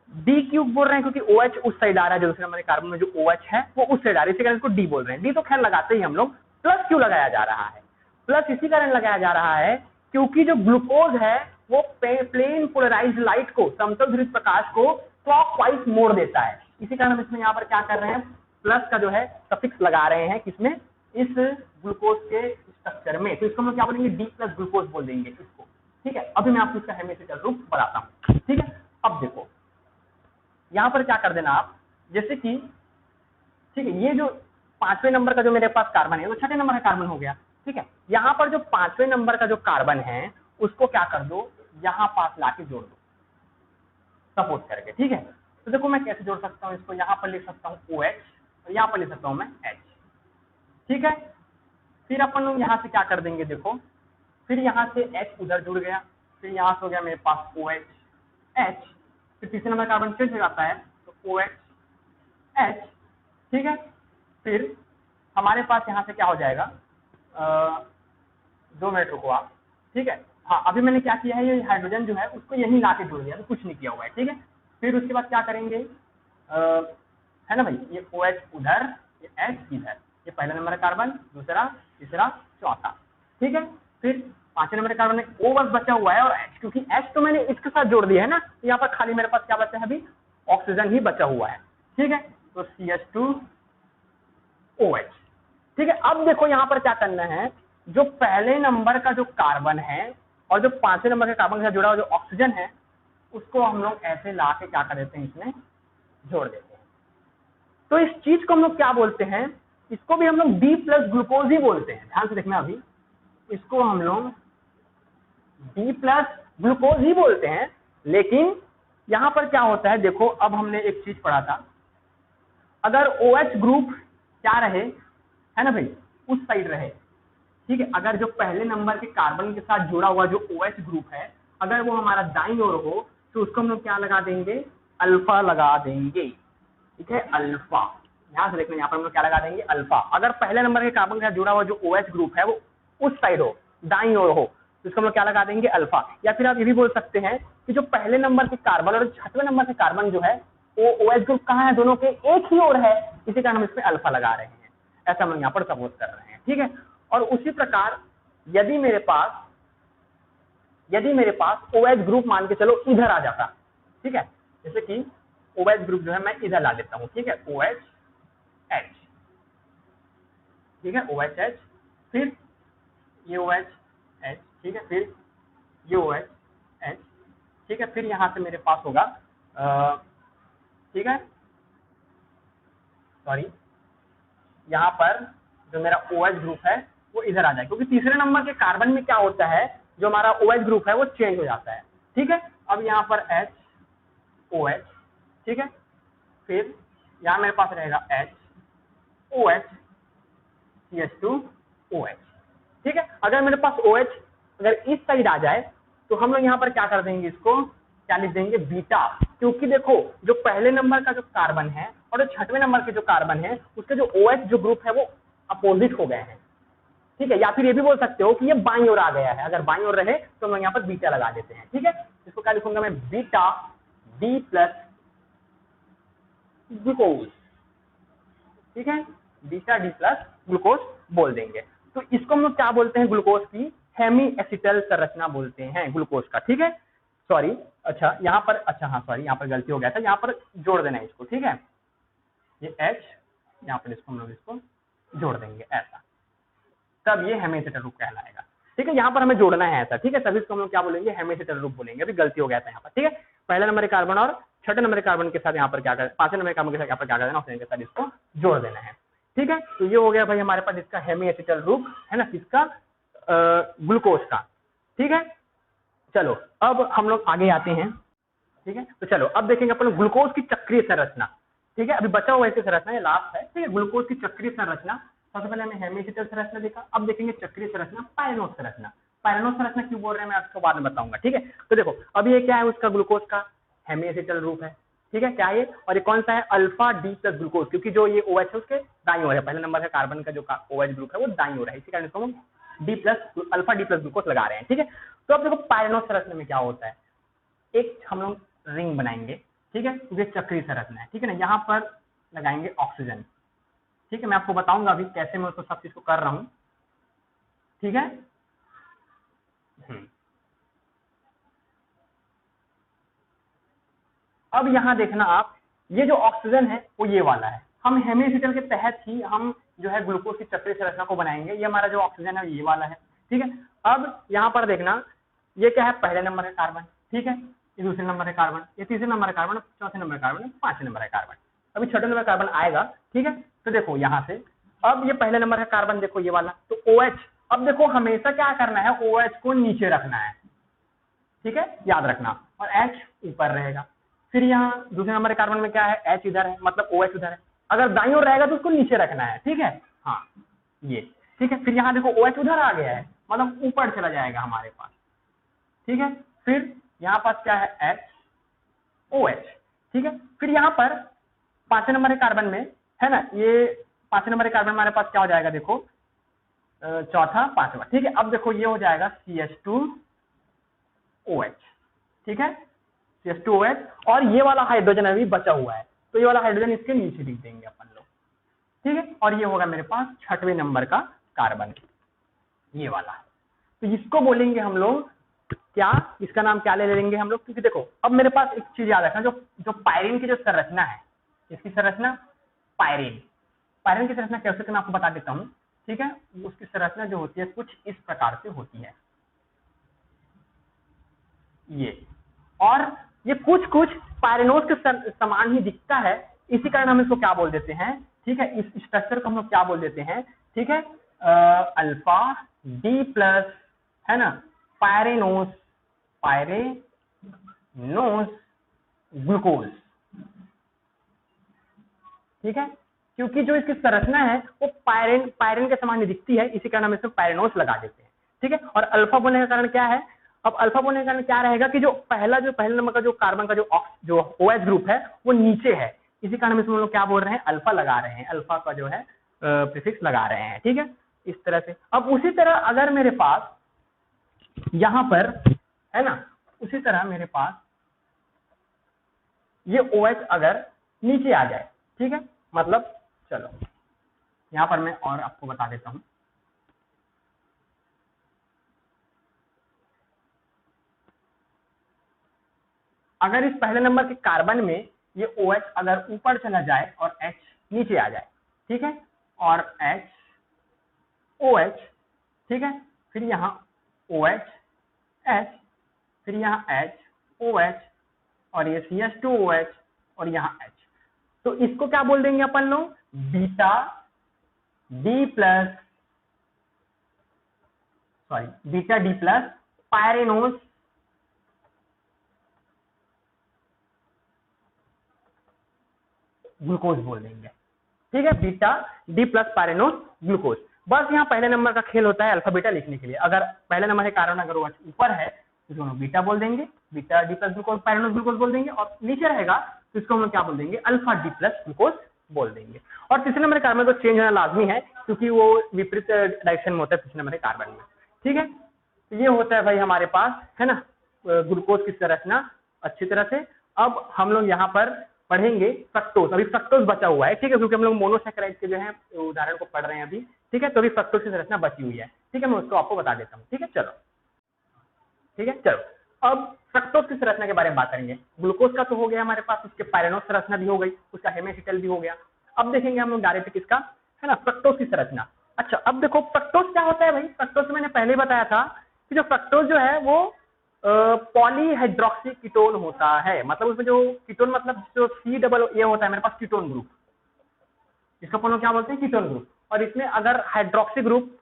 डी क्यों बोल रहे हैं, क्योंकि OH उस साइड आ रहा है, जो दूसरे नंबर के कार्बन में जो OH है वो उस साइड आ रही है, इसी कारण इसको डी बोल रहे हैं। डी तो खैर लगाते ही हम लोग, प्लस क्यों लगाया जा रहा है, प्लस इसी कारण लगाया जा रहा है क्योंकि जो ग्लूकोज है वो प्लेन पोलराइज्ड लाइट को, समतल ध्रुवित प्रकाश को क्लॉकवाइज मोड़ देता है। इसी कारण हम इसमें यहाँ पर क्या कर रहे हैं, प्लस का जो है सफिक्स लगा रहे हैं, किसमें, इस ग्लूकोज के स्ट्रक्चर में। तो इसको हम क्या बोलेंगे, डी प्लस ग्लूकोज बोल देंगे इसको। ठीक है, अभी मैं आपको इसका हेमिसिकल रूप बताता हूँ। ठीक है, अब देखो यहां पर क्या कर देना आप, जैसे कि ठीक है, ये जो 5वें नंबर का जो मेरे पास कार्बन है वो 6ठे नंबर का कार्बन हो गया। ठीक है, यहां पर जो 5वें नंबर का जो कार्बन है उसको क्या कर दो, यहां पास लाके जोड़ दो सपोर्ट करके। ठीक है, तो देखो मैं कैसे जोड़ सकता हूं इसको, यहां पर लिख सकता हूं OH और यहां पर लिख सकता हूं मैं H। ठीक है, फिर अपन लोग यहां से क्या कर देंगे, देखो फिर यहां से H उधर जुड़ गया, फिर यहां से हो गया मेरे पास OH H, फिर तीसरे नंबर कार्बन चेंज हो जाता है तो OH H। ठीक है, फिर हमारे पास यहां से क्या हो जाएगा, 2 मिनट रुको आप। ठीक है, हाँ अभी मैंने क्या किया है, ये हाइड्रोजन जो है उसको यहीं लाके जोड़ दिया, तो कुछ नहीं किया हुआ है। ठीक है, फिर उसके बाद क्या करेंगे, है ना भाई, ये OH उधर, ये H इधर, ये पहला नंबर कार्बन, दूसरा, तीसरा, चौथा। ठीक है, फिर 5वें नंबर कार्बन में O बस बचा हुआ है और H, क्योंकि H तो मैंने इसके साथ जोड़ दिया है ना, तो यहाँ पर खाली मेरे पास क्या बचा है, अभी ऑक्सीजन ही बचा हुआ है। ठीक है, तो CH2OH। ठीक है, अब देखो यहाँ पर क्या करना है, जो पहले नंबर का जो कार्बन है और जो 5वें नंबर के कार्बन के साथ जुड़ा हुआ जो ऑक्सीजन है उसको हम लोग ऐसे ला के क्या कर देते हैं, इसमें जोड़ देते हैं। तो इस चीज को हम लोग क्या बोलते हैं, इसको भी हम लोग D प्लस ग्लूकोज ही बोलते हैं। ध्यान से देखना, अभी इसको हम लोग D प्लस ग्लूकोज ही बोलते हैं। लेकिन यहां पर क्या होता है, देखो अब हमने एक चीज पढ़ा था, अगर OH ग्रुप क्या रहे, है ना भाई, उस साइड रहे। ठीक है, अगर जो पहले नंबर के कार्बन के साथ जुड़ा हुआ जो OH ग्रुप है अगर वो हमारा दाईं ओर हो तो उसको हम लोग क्या लगा देंगे, अल्फा लगा देंगे। ठीक है, अल्फा, ध्यान से देखना, यहाँ पर हम लोग क्या लगा देंगे, अल्फा। अगर पहले नंबर के कार्बन के साथ जुड़ा हुआ जो OH ग्रुप है वो उस साइड हो, दाईं ओर हो, तो इसको हम लोग क्या लगा देंगे, अल्फा। या फिर आप ये भी बोल सकते हैं कि जो पहले नंबर के कार्बन और 6वें नंबर के कार्बन जो है वो OH ग्रुप कहाँ है, दोनों के एक ही ओर है, इसी कारण हम इसमें अल्फा लगा रहे हैं। ऐसा हम यहाँ पर सपोज कर रहे हैं। ठीक है, और उसी प्रकार यदि मेरे पास OH ग्रुप मान के चलो इधर आ जाता, ठीक है, जैसे कि OH ग्रुप जो है मैं इधर ला देता हूं। ठीक है, OH, ठीक है, OH, फिर ये OH, ठीक है, फिर ये OH, ठीक है, फिर यहां से मेरे पास होगा ठीक है, सॉरी, यहां पर जो मेरा OH ग्रुप है वो इधर आ जाए, क्योंकि तीसरे नंबर के कार्बन में क्या होता है, जो हमारा OH ग्रुप है वो चेंज हो जाता है। ठीक है, अब यहाँ पर H, OH, ठीक है, फिर यहाँ मेरे पास रहेगा H, OH, CH2OH। ठीक है, अगर मेरे पास OH अगर इस साइड आ जाए तो हम लोग यहाँ पर क्या कर देंगे, इसको क्या लिख देंगे, बीटा, क्योंकि देखो जो पहले नंबर का जो कार्बन है और जो 6वें नंबर के जो कार्बन है उसके जो OH जो ग्रुप है वो अपोजिट हो गए हैं। ठीक है, या फिर ये भी बोल सकते हो कि ये बाईं ओर आ गया है, अगर बाईं ओर रहे तो हम यहाँ पर बीटा लगा देते हैं। ठीक है, इसको क्या लिखूंगा मैं, बीटा D प्लस ग्लूकोज। ठीक है, बीटा D प्लस ग्लूकोज बोल देंगे। तो इसको हम लोग क्या बोलते हैं, ग्लूकोज की हेमी एसिटल संरचना बोलते हैं ग्लूकोज का। ठीक है, सॉरी, अच्छा यहाँ पर, अच्छा हाँ सॉरी, यहाँ पर गलती हो गया था, यहाँ पर जोड़ देना है इसको। ठीक है, ये H, यहाँ पर इसको हम लोग इसको जोड़ देंगे ऐसा, तब ये हेमिसिटल रूप कहलाएगा। ठीक है, यहाँ पर हमें जोड़ना है ऐसा। ठीक है, तभी इसको हम लोग क्या बोलेंगे, हेमिसिटल रूप बोलेंगे। अभी गलती हो गया था यहाँ पर। ठीक है, पहले नंबर कार्बन और 6ठे नंबर कार्बन के साथ यहाँ पर क्या कर, 5वें नंबर कार्बन के साथ यहाँ पर क्या कर देना, ऑक्सीजन के साथ इसको जोड़ देना है। ठीक है, तो ये हो गया भाई हमारे पास इसका हेमिसिटल रूप, है ना, किसका, ग्लूकोज का। ठीक है, चलो अब हम लोग आगे आते हैं। ठीक है, तो चलो अब देखेंगे अपन ग्लूकोज की चक्रीय संरचना। ठीक है, अभी बचा हुआ इसकी संरचना, ये लास्ट है। ठीक है, ग्लूकोज की चक्रीय संरचना, सबसे पहले हमने हेमिसिटल संरचना देखा, अब देखेंगे चक्रीय संरचना, पायरेनोज संरचना। पायरेनोज संरचना क्यों बोल रहे हैं मैं आपको बाद में बताऊंगा। ठीक है, तो देखो अब ये क्या है, उसका ग्लूकोज का हेमिसिटल रूप है। ठीक है, क्या है ये, और ये कौन सा है, अल्फा डी प्लस ग्लूकोज, क्योंकि जो ये OH है उसके दाईं ओर है, पहले नंबर है कार्बन का जो OH ग्रुप है वो दाईं ओर है, इसी कारण इसको हम D plus alpha D plus glucose लगा रहे हैं। ठीक है, तो अब देखो पायरेनोस संरचना में क्या होता है, एक हम लोग रिंग बनाएंगे, ठीक है, ये चक्रीय संरचना है, ठीक है ना, यहाँ पर लगाएंगे ऑक्सीजन। ठीक है, मैं आपको बताऊंगा अभी कैसे मैं उसको सब चीज को कर रहा हूँ। ठीक है, अब यहाँ देखना आप, ये जो ऑक्सीजन है वो ये वाला है, हम हेमिसिटल के तहत ही हम जो है ग्लूकोज की चक्रीय संरचना को बनाएंगे। ये हमारा जो ऑक्सीजन है ये वाला है। ठीक है, अब यहाँ पर देखना, ये क्या है, पहले नंबर है कार्बन, ठीक है, ये दूसरे नंबर है कार्बन, ये तीसरे नंबर है कार्बन, चौथे नंबर है कार्बन, पांचवें नंबर है कार्बन, अभी छठे नंबर कार्बन आएगा। ठीक है, तो देखो यहाँ से, अब ये पहले नंबर है कार्बन, देखो ये वाला, तो OH, अब देखो हमेशा क्या करना है, OH को नीचे रखना है, ठीक है, याद रखना, और H ऊपर रहेगा। फिर यहाँ दूसरे नंबर कार्बन में क्या है, H इधर है, मतलब OH उधर है, अगर दाईं ओर रहेगा तो उसको नीचे रखना है। ठीक है, हाँ ये, ठीक है, फिर यहाँ देखो OH उधर आ गया है, मतलब ऊपर चला जाएगा हमारे पास। ठीक है, फिर यहाँ पास क्या है, H OH, ठीक है, फिर यहाँ पर पांचवें नंबर कार्बन में है ना, ये पांचवें नंबर कार्बन हमारे पास क्या हो जाएगा, देखो चौथा पांचवा। ठीक है, अब देखो ये हो जाएगा CH2OH, ठीक है, CH2OH, और ये वाला हाइड्रोजन अभी बचा हुआ है, तो ये वाला हाइड्रोजन इसके नीचे लिख देंगे अपन लोग। ठीक है, और ये होगा मेरे पास छठवें नंबर का कार्बन, ये वाला, तो इसको बोलेंगे हम लोग क्या, इसका नाम क्या ले लेंगे हम लोग, क्योंकि देखो अब मेरे पास एक चीज याद रखना, जो पायरीन की जो संरचना है, इसकी संरचना पायरीन की संरचना कैसे, मैं आपको बता देता हूँ। ठीक है, उसकी संरचना जो होती है कुछ इस प्रकार से होती है, ये, और ये कुछ पायरेनोस के समान ही दिखता है, इसी कारण हम इसको क्या बोल देते हैं, ठीक है, इस स्ट्रक्चर को हम लोग क्या बोल देते हैं, ठीक है, अल्फा डी प्लस, है ना, पायरेनोस ग्लूकोज। ठीक है, क्योंकि जो इसकी संरचना है वो पायरेन के समान दिखती है, इसी कारण हम इसमें पायरेनोस लगा देते हैं। ठीक है, और अल्फा बोलने का कारण क्या है, अब अल्फा बोलने का कारण क्या रहेगा कि जो पहले नंबर का जो कार्बन का जो OH ग्रुप है वो नीचे है, इसी कारण हम इसमें लोग क्या बोल रहे हैं, अल्फा लगा रहे हैं, अल्फा का जो है प्रीफिक्स लगा रहे हैं। ठीक है, इस तरह से। अब उसी तरह अगर मेरे पास यहां पर है ना, उसी तरह मेरे पास ये OH अगर नीचे आ जाए, ठीक है, मतलब चलो यहां पर मैं और आपको बता देता हूं, अगर इस पहले नंबर के कार्बन में ये OH अगर ऊपर चला जाए और H नीचे आ जाए, ठीक है, और H OH, ठीक है, फिर यहाँ OH H, फिर यहाँ H OH, और ये CH2OH, और यहाँ H, तो इसको क्या बोल देंगे अपन लोग, beta D plus pyranose glucose बोल देंगे। ठीक है, beta D plus pyranose glucose. बस यहाँ पहले नंबर का खेल होता है अल्फा बीटा लिखने के लिए, अगर पहले नंबर के कारण अगर OH ऊपर है तो इसको हम बीटा बोल देंगे, beta D plus glucose pyranose glucose बोल देंगे, और नीचे रहेगा तो इसको हम क्या बोल देंगे, अल्फा डी प्लस ग्लूकोज बोल देंगे। और तीसरे नंबर कार्बन को चेंज होना लाजमी है, क्योंकि वो विपरीत डायरेक्शन में होता है तीसरे नंबर कार्बन में। ठीक है, तो ये होता है भाई हमारे पास, है ना, ग्लूकोज की संरचना अच्छी तरह से। अब हम लोग यहाँ पर पढ़ेंगे फ्रक्टोज, अभी फ्रक्टोज बचा हुआ है, ठीक है, क्योंकि हम लोग मोनोसैकेराइड के जो है उदाहरण को पढ़ रहे हैं अभी। ठीक है, तो अभी फ्रक्टोज की संरचना बची हुई है, ठीक है, मैं उसको आपको बता देता हूँ। ठीक है, चलो, ठीक है, चलो, अब फ्रक्टोज की संरचना के बारे में बात करेंगे। ग्लूकोज का तो हो गया हमारे पास, उसके पायरेनोस संरचना भी हो गई, उसका हेमिसिटल भी हो गया। अब देखेंगे हम लोग डायरेक्ट किसका, है ना, फ्रक्टोज की संरचना। अच्छा, अब देखो फ्रक्टोज क्या होता है भाई, फ्रक्टोज मैंने पहले बताया था कि जो फ्रक्टोज जो है वो पॉलीहाइड्रोक्सी कीटोन होता है, मतलब उसमें जो कीटोन मतलब जो CAA होता है मेरे पास कीटोन ग्रुप, इसका अपन क्या बोलते हैं, कीटोन ग्रुप। और इसमें अगर हाइड्रोक्सी ग्रुप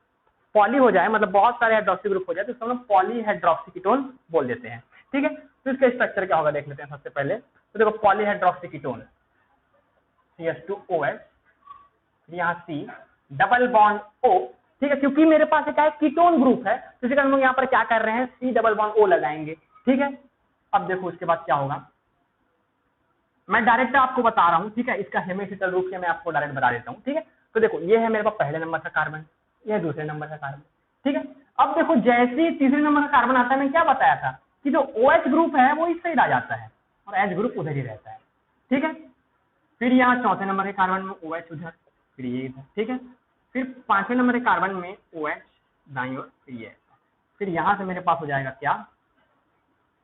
पॉली हो जाए, मतलब बहुत सारे हाइड्रोक्सी ग्रुप हो जाए, तो इसको हम पॉलीहाइड्रोक्सी कीटोन बोल देते हैं। ठीक है, तो इसका स्ट्रक्चर क्या होगा देख लेते हैं सबसे पहले। तो देखो पॉलीहाइड्रोक्सी कीटोन CH2OH, यहाँ C डबल बॉन्ड O, ठीक है, क्योंकि मेरे पास क्या है, कीटोन ग्रुप है, तो इसी कारण हम यहाँ पर क्या कर रहे हैं, C डबल बॉन्ड O लगाएंगे। ठीक है, अब देखो उसके बाद क्या होगा, मैं डायरेक्ट आपको बता रहा हूँ, ठीक है, इसका हेमिसिटल रूप से मैं आपको डायरेक्ट बता देता हूँ, ठीक है। तो देखो ये है मेरे पास पहले नंबर का कार्बन, ये है दूसरे नंबर का कार्बन, ठीक है। अब देखो जैसे ही तीसरे नंबर का कार्बन आता है, मैं क्या बताया था कि जो OH ग्रुप है वो इस साइड आ जाता है और H ग्रुप उधर ही रहता है, ठीक है। फिर यहाँ चौथे नंबर के कार्बन में OH उधर, फिर ये इधर, ठीक है। फिर पांचवें नंबर के कार्बन में OH दाईं ओर, फिर ये, फिर यहां से मेरे पास हो जाएगा क्या,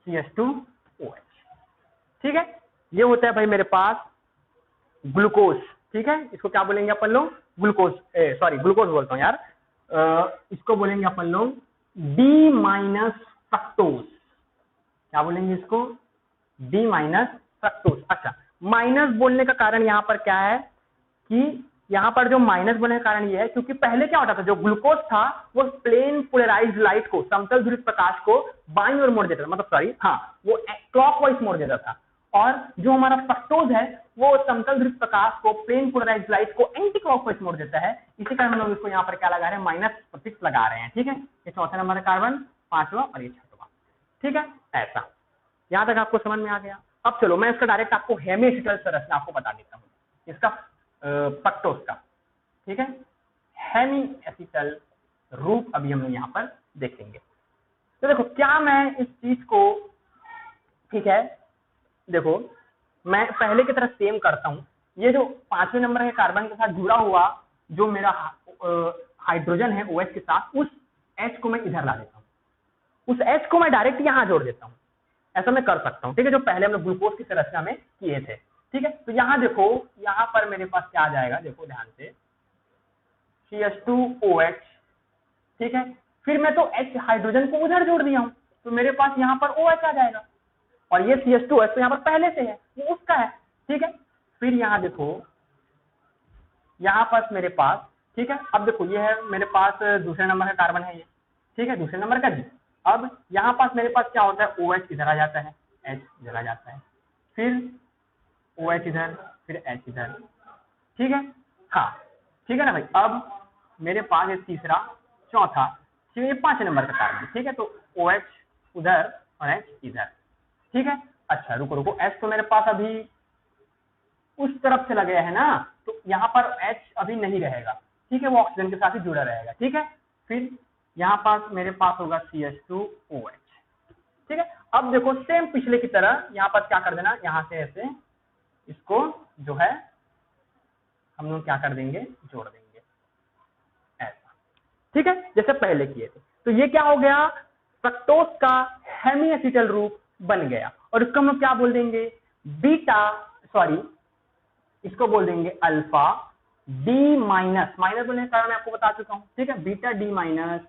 CH2OH, ठीक है। ये होता है भाई मेरे पास ग्लूकोज, ठीक है। इसको क्या बोलेंगे अपन लोग, ग्लूकोज, सॉरी ग्लूकोज बोलता हूँ यार, इसको बोलेंगे अपन लोग D माइनस फ्रक्टोज, क्या बोलेंगे इसको, D माइनस फ्रक्टोज। अच्छा, माइनस बोलने का कारण यहाँ पर क्या है कि यहाँ पर जो माइनस बोलने का कारण ये है क्योंकि पहले क्या होता था, जो ग्लूकोज था वो प्लेन पोलराइज्ड लाइट को, समतल ध्रुवित प्रकाश को बाईं ओर मोड़ देता था, मतलब सॉरी हाँ, वो क्लॉकवाइज मोड़ देता था। और जो हमारा फ्रक्टोज है वो समतल ध्रुवित प्रकाश को, प्लेन पोलराइज्ड लाइट को एंटी क्लॉकवाइज मोड़ देता है। इसी कारण हम लोग इसको यहाँ पर क्या लगा रहे हैं, माइनस प्रीफिक्स लगा रहे हैं, ठीक है। ये चौथा नंबर कार्बन, पांचवा और ये छठवां, ठीक है। ऐसा यहाँ तक आपको समझ में आ गया। अब चलो मैं इसका डायरेक्ट आपको हेमिसिटल संरचना आपको बता देता हूँ, इसका फ्रक्टोज का, ठीक है। हेमिसिटल रूप अभी हम लोग यहाँ पर देखेंगे। तो देखो क्या मैं इस चीज को, ठीक है, देखो मैं पहले की तरह सेम करता हूं। ये जो पांचवें नंबर के कार्बन के साथ जुड़ा हुआ जो मेरा हाइड्रोजन है OH के साथ, उस H को मैं इधर ला देता हूं, उस H को मैं डायरेक्ट यहां जोड़ देता हूं। ऐसा मैं कर सकता हूं, ठीक है, जो पहले हम लोग ग्लूकोज की संरचना में किए थे, ठीक है। तो यहां देखो, यहां पर मेरे पास क्या आ जाएगा, देखो ध्यान से, CH2OH, ठीक है। फिर मैं तो H हाइड्रोजन को उधर जोड़ दिया हूं, तो मेरे पास यहां पर OH आ जाएगा, और ये CH2OH तो यहाँ पर पहले से है, वो उसका है, ठीक है। फिर यहाँ देखो, यहाँ पर मेरे पास, ठीक है, अब देखो ये है मेरे पास दूसरे नंबर का कार्बन है ये, ठीक है, दूसरे नंबर का जी। अब यहाँ पास मेरे पास क्या होता है, OH इधर आ जाता है, H इधर आ जाता है, फिर OH इधर, फिर H इधर, ठीक है, हाँ, ठीक है ना भाई। अब मेरे पास ये तीसरा, चौथा, फिर ये पांचवें नंबर का कार्बन, ठीक है। तो OH उधर और H इधर, ठीक है। अच्छा रुको रुको, H तो मेरे पास अभी उस तरफ से लगे है ना, तो यहाँ पर H अभी नहीं रहेगा, ठीक है, वो ऑक्सीजन के साथ ही जुड़ा रहेगा, ठीक है। फिर यहाँ पास मेरे पास होगा CH2OH, ठीक है। अब देखो सेम पिछले की तरह यहाँ पर क्या कर देना, यहाँ से ऐसे इसको जो है हम लोग क्या कर देंगे, जोड़ देंगे ऐसा, ठीक है, जैसे पहले किए थे। तो ये क्या हो गया, फ्रक्टोज का हेमिएसिटल रूप बन गया, और इसको हम लोग क्या बोल देंगे, बीटा, सॉरी इसको बोल देंगे अल्फा डी माइनस, माइनस बोलने का कारण मैं आपको बता चुका हूं, ठीक है, बीटा डी माइनस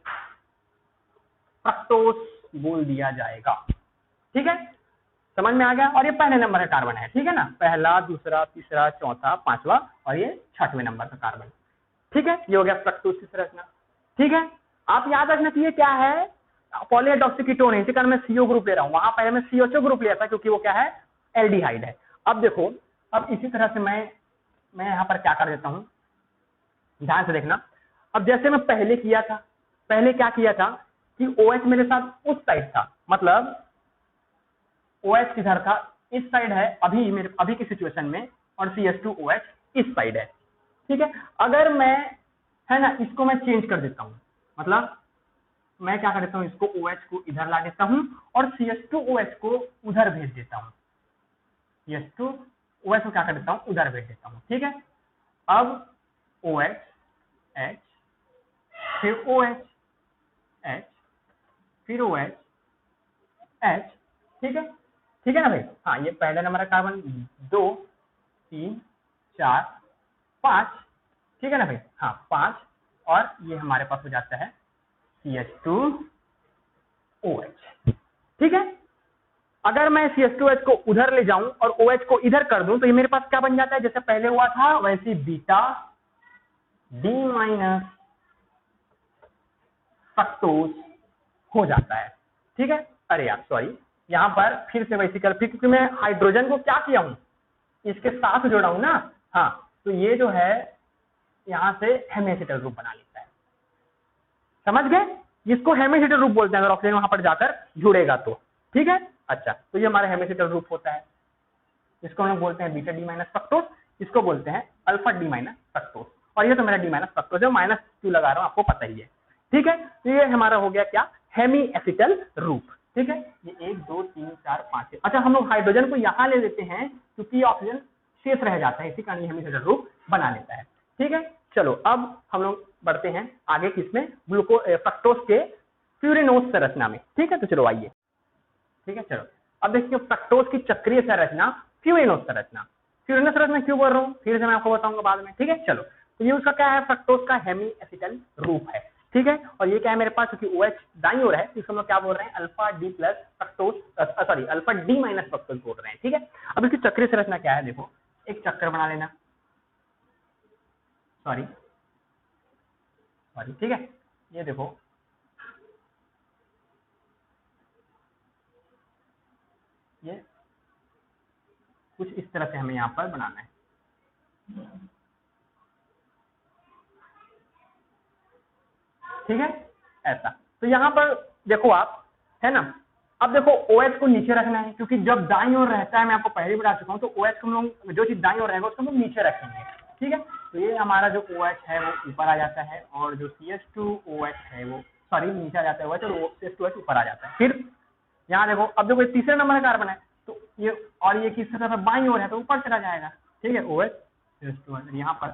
फ्रक्टोज बोल दिया जाएगा, ठीक है, समझ में आ गया। और ये पहले नंबर का कार्बन है, ठीक है ना, पहला, दूसरा, तीसरा, चौथा, पांचवा और ये छठवें नंबर का कार्बन, ठीक है। ये हो गया फ्रक्टोज की संरचना, ठीक है। आप याद रखना चाहिए क्या है, पॉलीहाइड्रोक्सी कीटोन है, इसी कारण मैं CO ग्रुप ले रहा हूं, वहां पहले मैं CHO ग्रुप लिया था क्योंकि वो क्या है, एल्डिहाइड है। अब देखो, अब इसी तरह से मैं यहाँ पर क्या कर देता हूं, ध्यान से देखना। अब जैसे मैं पहले किया था, पहले क्या किया था कि OH मेरे साथ उस साइड था, मतलब OH किधर था, इस साइड है अभी मेरे अभी की सिचुएशन में, और CH2OH इस साइड है, ठीक है। अगर मैं, है ना, इसको मैं चेंज कर देता हूं, मतलब मैं क्या कर देता हूं, इसको OH को इधर ला देता हूं और CH2OH को उधर भेज देता हूं, CH2OH को क्या कर देता हूं, उधर भेज देता हूं, ठीक है। अब OH H, फिर OH H, फिर OH H, ठीक है, ठीक है ना भाई। हाँ, ये पहला नंबर का कार्बन, 2 3 4 5, ठीक है ना भाई, हाँ 5, और ये हमारे पास हो जाता है CH2OH, ठीक है। अगर मैं CH2OH को उधर ले जाऊं और OH को इधर कर दूं तो ये मेरे पास क्या बन जाता है, जैसे पहले हुआ था वैसे बीटा डी माइनस फ्रक्टोज हो जाता है, ठीक है। अरे यार सॉरी, यहां पर फिर से वैसे कर, फिर क्योंकि मैं हाइड्रोजन को क्या किया हूं, इसके साथ जोड़ा हूं ना, हाँ, तो ये जो है यहां से हेमिएसिटल रूप बना लेता है, समझ गए, जिसको हेमिएसिटल रूप बोलते हैं अगर ऑक्सीजन वहां पर जाकर जुड़ेगा तो, ठीक है। अच्छा, तो ये हमारा हेमिएसिटल रूप होता है, इसको हम लोग बोलते हैं बीटा डी माइनस फ्रक्टोज, इसको बोलते हैं अल्फा डी माइनस फ्रक्टोज, और ये तो मेरा डी माइनस फ्रक्टोज है, माइनस क्यों लगा रहा हूँ आपको पता ही है। ठीक है, तो ये हमारा हो गया क्या, हेमी एसिटल रूप। ठीक है, ये 1 2 3 4 5 अच्छा, हम लोग हाइड्रोजन को यहाँ ले लेते हैं क्योंकि ऑक्सीजन शेष रह जाता है, इसी कारण हेमी एसिटल रूप बना लेता है। ठीक है, चलो अब हम लोग बढ़ते हैं आगे किसमें, फ्रक्टोज के फ्यूरेनोज संरचना में। ठीक है, तो चलो आइए। ठीक है, चलो अब देखिए फ्रक्टोज की चक्रीय संरचना, फ्यूरेनोज संरचना। फ्यूरेनोज संरचना क्यों बोल रहा हूँ, फिर से मैं आपको बताऊंगा बाद में। ठीक है, चलो तो ये उसका क्या है, फ्रक्टोज का हेमी एसिटल रूप है। ठीक है, और ये क्या है मेरे पास, क्योंकि OH दाईं ओर है, इसको हम लोग क्या बोल रहे हैं, alpha D plus fructose, sorry alpha D minus fructose बोल रहे हैं। ठीक है, अब इसकी चक्रीय संरचना क्या है, देखो एक चक्कर बना लेना, सॉरी, ठीक है, ये देखो ये कुछ इस तरह से हमें यहाँ पर बनाना है। ठीक है, ऐसा, तो यहाँ पर देखो आप, है ना, अब देखो OH को नीचे रखना है, क्योंकि जब दाईं ओर रहता है, मैं आपको पहले बता चुका हूँ, तो OH को हम लोग जो चीज दाईं ओर रहेगा उसको हम लोग नीचे रखेंगे। ठीक है, तो ये हमारा जो OH है वो ऊपर आ जाता है, और जो CH2OH है वो, सॉरी नीचे आ जाता है OH, और CH2OH ऊपर आ जाता है। फिर यहाँ देखो, अब देखो तीसरे नंबर का कार्बन है, तो ये और ये किस तरफ बाईं ओर है, तो ऊपर चला जाएगा। ठीक है, OH CH2OH, यहाँ पर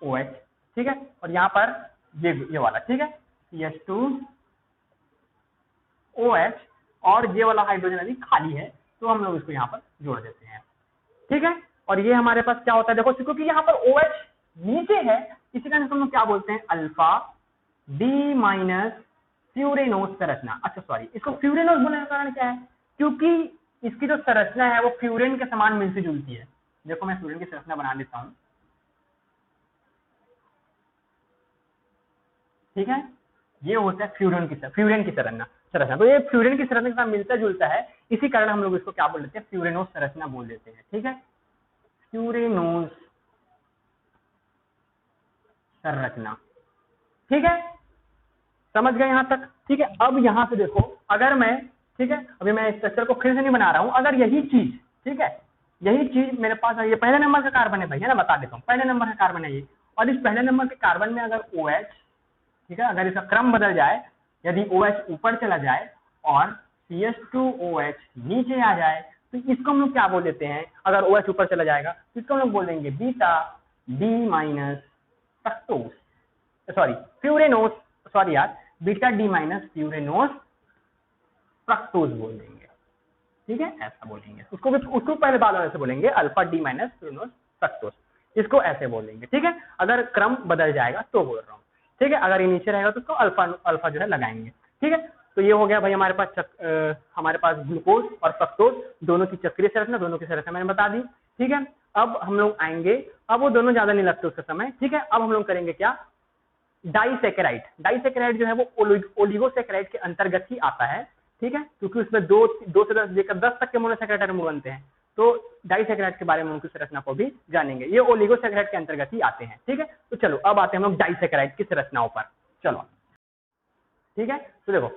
HOH। ठीक है, और यहाँ पर ये वाला, ठीक है, CH2OH, और ये वाला हाइड्रोजन अभी खाली है, तो हम लोग इसको यहाँ पर जोड़ देते हैं। ठीक है, और ये हमारे पास क्या होता है, देखो क्योंकि यहाँ पर OH नीचे है, इसी कारण हम लोग क्या बोलते हैं, अल्फा डी माइनस फ्यूरेनोज संरचना। अच्छा सॉरी, इसको फ्यूरेनोज बोलने का कारण क्या है, क्योंकि इसकी जो संरचना है वो फ्यूरेन के समान मिलती जुलती है। देखो मैं फ्यूरेन की संरचना बना देता हूँ। ठीक है, ये होता है फ्यूरेन की संरचना। तो ये फ्यूरेन की संरचना के साथ मिलता जुलता है, इसी कारण हम लोग इसको क्या बोल देते हैं, फ्यूरेनोज संरचना बोल देते हैं। ठीक है, फ्यूरेनोज संरचना। ठीक है, समझ गए यहाँ तक। ठीक है, अब यहाँ से देखो, अगर मैं, ठीक है, अभी मैं स्ट्रक्चर को फिर से नहीं बना रहा हूँ, अगर यही चीज, ठीक है, यही चीज मेरे पास, ये पहले नंबर का कार्बन है भाई, है ना, बता देता हूँ, पहले नंबर का कार्बन है ये, और इस पहले नंबर के कार्बन में अगर OH, ठीक है, अगर इसका क्रम बदल जाए, यदि OH ऊपर चला जाए और CH2OH नीचे आ जाए, तो इसको हम लोग क्या बोल देते हैं, अगर OH ऊपर चला जाएगा तो इसको हम लोग बोल देंगे beta D minus fructose, sorry furanose, sorry यार, beta D minus furanose fructose बोल देंगे। ठीक है, ऐसा बोलेंगे उसको पहले बाद में ऐसे बोलेंगे, alpha D minus furanose fructose, इसको ऐसे बोलेंगे। ठीक है, अगर क्रम बदल जाएगा तो बोल रहा हूँ। ठीक है, अगर ये नीचे रहेगा तो उसको अल्फा जो है लगाएंगे। ठीक है, तो ये हो गया भाई हमारे पास हमारे पास ग्लूकोज और फ्रक्टोज दोनों की चक्रीय संरचना, दोनों की संरचना मैंने बता दी। ठीक है, अब हम लोग आएंगे, अब वो दोनों ज्यादा नहीं लगते उसका समय। ठीक है, अब हम लोग करेंगे क्या, डाइसैकेराइड जो है वो ओलिगोसैकेराइड के अंतर्गत ही आता है। ठीक है, क्योंकि उसमें 2 से 10 लेकर 10 तक के मोनोसैकेराइड बनते हैं, तो डाइसैकेराइड के बारे में उनकी संरचना को भी जानेंगे, ये ओलिगोसैकेराइड के अंतर्गत ही आते हैं। ठीक है, तो चलो अब आते हैं हम लोग डाइसैकेराइड की संरचनाओं पर। चलो ठीक है, तो देखो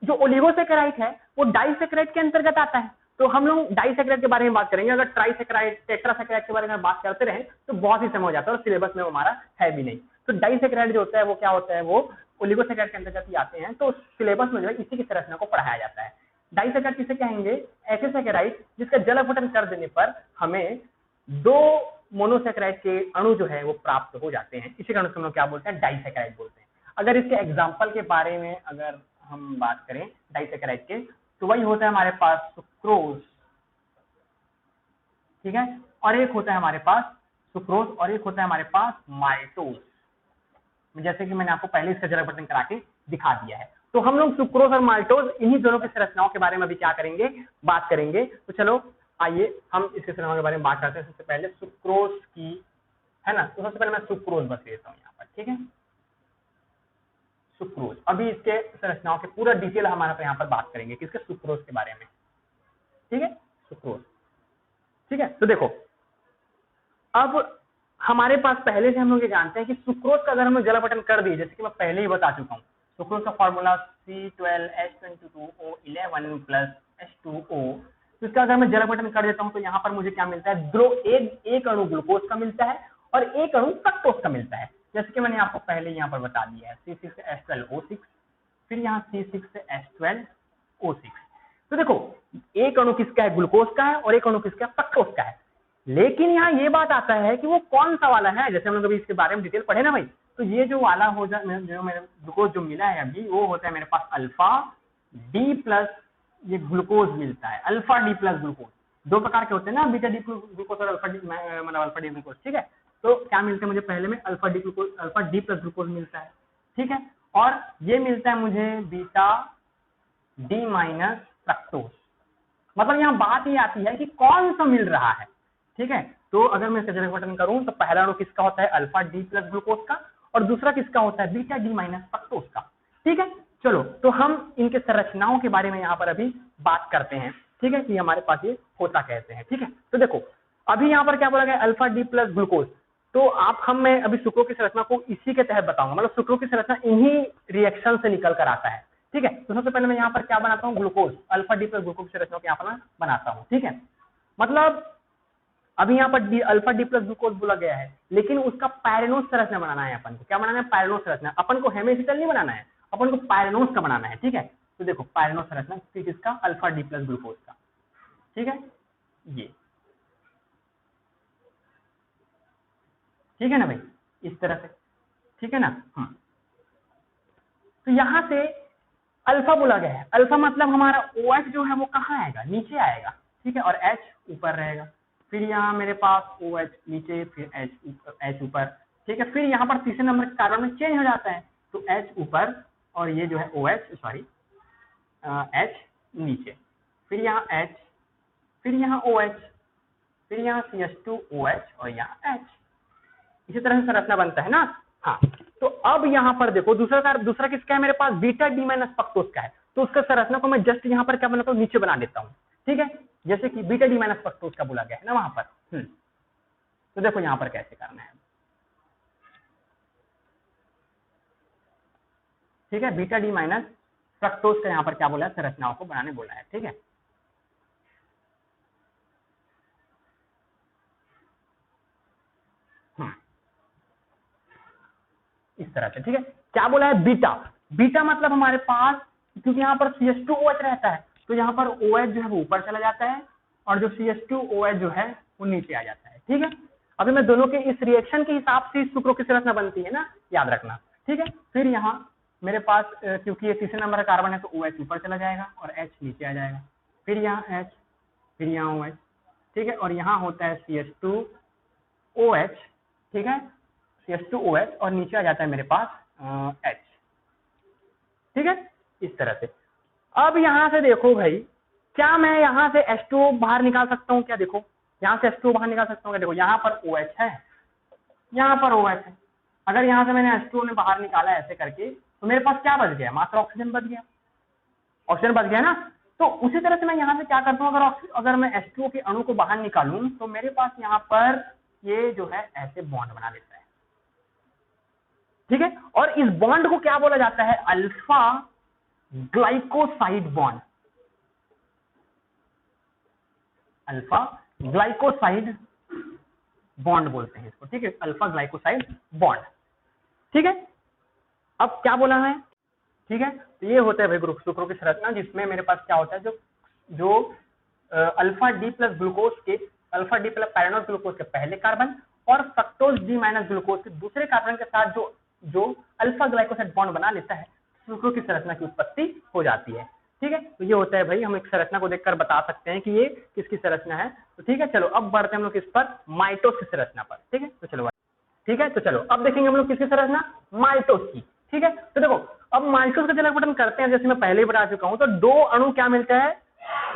जो ओलिगोसैकेराइड है वो डाइसैकेराइड के अंतर्गत आता है, तो हम लोग डाइसैकेराइड के बारे में बात करेंगे। अगर ट्राइसैकेराइड, टेट्रासैकेराइड के बारे में बात करते रहे तो बहुत ही समय हो जाता है और सिलेबस में हमारा है भी नहीं। तो डाइसैकेराइड जो होता है वो क्या होता है, वो ओलिगोसैकेराइड के अंतर्गत ही आते हैं, तो सिलेबस में जो है इसी की संरचना को पढ़ाया जाता है। डाइसैकेराइड किसे कहेंगे, ऐसे सैकेराइड जिसका जल अपघटन कर देने पर हमें 2 मोनोसैकेराइड के अणु जो है वो प्राप्त हो जाते हैं, इसी कारण हम लोग क्या बोलते हैं, डाइसैकेराइड बोलते हैं। अगर इसके एग्जाम्पल के बारे में अगर हम बात करें डाइसैकेराइड के, तो वही होता है हमारे पास सुक्रोज, ठीक है, और एक होता है हमारे पास सुक्रोज, और एक होता है हमारे पास माल्टोज, जैसे कि मैंने आपको पहले इसका जल अपघटन करा के दिखा दिया है। तो हम लोग सुक्रोज और माल्टोज इन्हीं दोनों की संरचनाओं के बारे में अभी क्या करेंगे, बात करेंगे। तो चलो आइए हम इसके संरचनाओं के बारे में बात करते हैं। सबसे पहले सुक्रोज की, है ना, तो सबसे पहले मैं सुक्रोज बस लेता हूँ यहाँ पर। ठीक है, सुक्रोज, अभी इसके संरचनाओं के पूरा डिटेल हमारे यहाँ पर बात करेंगे किसके, सुक्रोज के बारे में। ठीक है, सुक्रोज, ठीक है, तो देखो अब हमारे पास पहले से हम लोग ये जानते हैं कि सुक्रोज का अगर हम जल अपघटन कर दिए, जैसे कि मैं पहले ही बता चुका हूँ, सुक्रोज का फॉर्मूला C12H22O11 + H2O तो इसका अगर मैं जल अपघटन कर देता हूं तो यहाँ पर मुझे क्या मिलता है, एक अणु ग्लूकोज का मिलता है और एक अणु फ्रक्टोज का मिलता है, जैसे कि मैंने आपको पहले यहाँ पर बता दिया है, C6H12O6, फिर यहाँ C6H12O6। तो देखो एक अणु किसका है, ग्लूकोज का है और एक अणु किसका है, फ्रक्टोज का है। लेकिन यहाँ ये बात आता है कि वो कौन सा वाला है, जैसे हम लोग अभी इसके बारे में डिटेल पढ़े ना भाई, तो ये जो वाला हो जाए, जो मेरे ग्लूकोज जो मिला है अभी, वो होता है मेरे पास अल्फा डी प्लस, ये ग्लूकोज मिलता है अल्फा डी प्लस ग्लूकोज। दो प्रकार के होते हैं ना, बीटा डी ग्लूकोज और अल्फा डी, मतलब अल्फा डी ग्लूकोज, ठीक है। तो क्या मिलता है मुझे पहले में, alpha D glucose, alpha D plus glucose मिलता है, ठीक है, और ये मिलता है मुझे बीटा डी माइनस फ्रक्टोज। मतलब यहाँ बात ये आती है कि कौन सा मिल रहा है, ठीक है। तो अगर मैं इसका जल अपघटन करूं तो पहला अणु किसका होता है, अल्फा डी प्लस ग्लूकोज का, और दूसरा किसका होता है, बीटा डी माइनस फ्रक्टोज का, ठीक है। चलो तो हम इनके संरचनाओं के बारे में यहाँ पर अभी बात करते हैं, ठीक है, कि हमारे पास ये होता कैसे है, ठीक है। तो देखो अभी यहाँ पर क्या बोला गया, अल्फा डी प्लस ग्लूकोज। तो मैं अभी सुक्रों की संरचना को इसी के तहत बताऊंगा, मतलब सुक्रों की संरचना इन्हीं रिएक्शन से निकल कर आता है, ठीक है। तो सबसे पहले मैं यहाँ पर क्या बनाता हूँ, glucose, alpha D plus glucose की संरचना को यहाँ पर बनाता हूँ, ठीक है। मतलब अभी यहाँ पर अल्फा डी प्लस ग्लूकोज बोला गया है, लेकिन उसका पायरेनोज संरचना बनाना है अपन को। क्या बनाना है, पायरेनोज संरचना। अपन को हेमिसिटल नहीं बनाना है, अपन को पायरेनोज का बनाना है, ठीक है। तो देखो पायरेनोज संरचना किसका, अल्फा डी प्लस ग्लूकोज का, ठीक है, ये ठीक है ना भाई, इस तरह से, ठीक है ना। तो यहां से अल्फा बोला गया है, अल्फा मतलब हमारा OH जो है वो कहाँ आएगा, नीचे आएगा, ठीक है, और H ऊपर रहेगा। फिर यहाँ मेरे पास OH नीचे, फिर H ऊपर, ठीक है। फिर यहाँ पर तीसरे नंबर के कार्बन में चेंज हो जाता है, तो H ऊपर और ये जो है OH, सॉरी H नीचे, फिर यहाँ H, फिर यहाँ OH, फिर यहाँ CH2OH और यहाँ H। इसी तरह से संरचना बनता है ना। हाँ, तो अब यहाँ पर देखो दूसरा किसका है मेरे पास, बीटा डी माइनस फ्रक्टोज का है। तो उसका संरचना को मैं जस्ट यहाँ पर क्या बनाता हूँ, नीचे बना देता हूँ, ठीक है, जैसे कि बीटा डी माइनस फ्रक्टोज का बोला गया है ना वहां पर। तो देखो यहाँ पर कैसे करना है, ठीक है, बीटा डी माइनस फ्रक्टोज का यहाँ पर क्या बोला है, संरचनाओं को बनाने बोला है, ठीक है। इस तरह से, ठीक है। क्या बोला है, बीटा, बीटा मतलब हमारे पास, क्योंकि यहाँ पर CH2OH रहता है, तो यहाँ पर OH जो है वो ऊपर चला जाता है और जो CH2OH जो है वो नीचे आ जाता है, ठीक है। अभी मैं दोनों के इस रिएक्शन के हिसाब से सुक्रों की संरचना बनती है ना, याद रखना, ठीक है। फिर यहाँ मेरे पास क्योंकि ये तीसरे नंबर का कार्बन है तो OH ऊपर चला जाएगा और H नीचे आ जाएगा, फिर यहाँ H, फिर यहाँ OH, ठीक है, और यहाँ होता है CH2OH, ठीक है, CH2OH और नीचे आ जाता है मेरे पास H, ठीक है, इस तरह से। अब यहां से देखो भाई, क्या मैं यहां से H2O बाहर निकाल सकता हूं क्या, देखो यहां से H2O बाहर निकाल सकता हूं क्या, देखो यहाँ पर OH है, यहाँ पर OH है। अगर यहाँ से मैंने H2O ने बाहर निकाला ऐसे करके, तो मेरे पास क्या बच गया, मात्र ऑक्सीजन बच गया, ऑक्सीजन बच गया ना। तो उसी तरह से मैं यहाँ से क्या करता हूँ, अगर मैं H2O के अणु को बाहर निकालूं तो मेरे पास यहाँ पर ये जो है ऐसे बॉन्ड बना लेता है, ठीक है। और इस बॉन्ड को क्या बोला जाता है, alpha glycoside bond, alpha glycoside bond बोलते हैं इसको, ठीक है, अल्फा ग्लाइकोसाइड बॉन्ड, ठीक है। अब क्या बोला है, ठीक है, तो ये होता है भाई ग्रुप सुक्रों की संरचना, जिसमें मेरे पास क्या होता है, जो अल्फा डी प्लस ग्लूकोज के, alpha D plus pyranose glucose के पहले कार्बन और फ्रक्टोज डी माइनस ग्लूकोज के दूसरे कार्बन के साथ जो अल्फा ग्लाइकोसाइड बॉन्ड बना लेता है, सुक्रों की संरचना की उत्पत्ति हो जाती है, ठीक है। तो ये होता है भाई, हम एक संरचना को देखकर बता सकते हैं कि ये किसकी संरचना है। तो ठीक है, चलो अब बढ़ते हैं हम लोग किस पर, माइटोस की संरचना पर, ठीक है। तो चलो ठीक है, तो चलो अब देखेंगे हम लोग किसकी संरचना, माइटोस की, ठीक है। तो देखो अब माइटोस का जल अपघटन करते हैं, जैसे मैं पहले ही बता चुका हूं, तो दो अणु क्या मिलता है,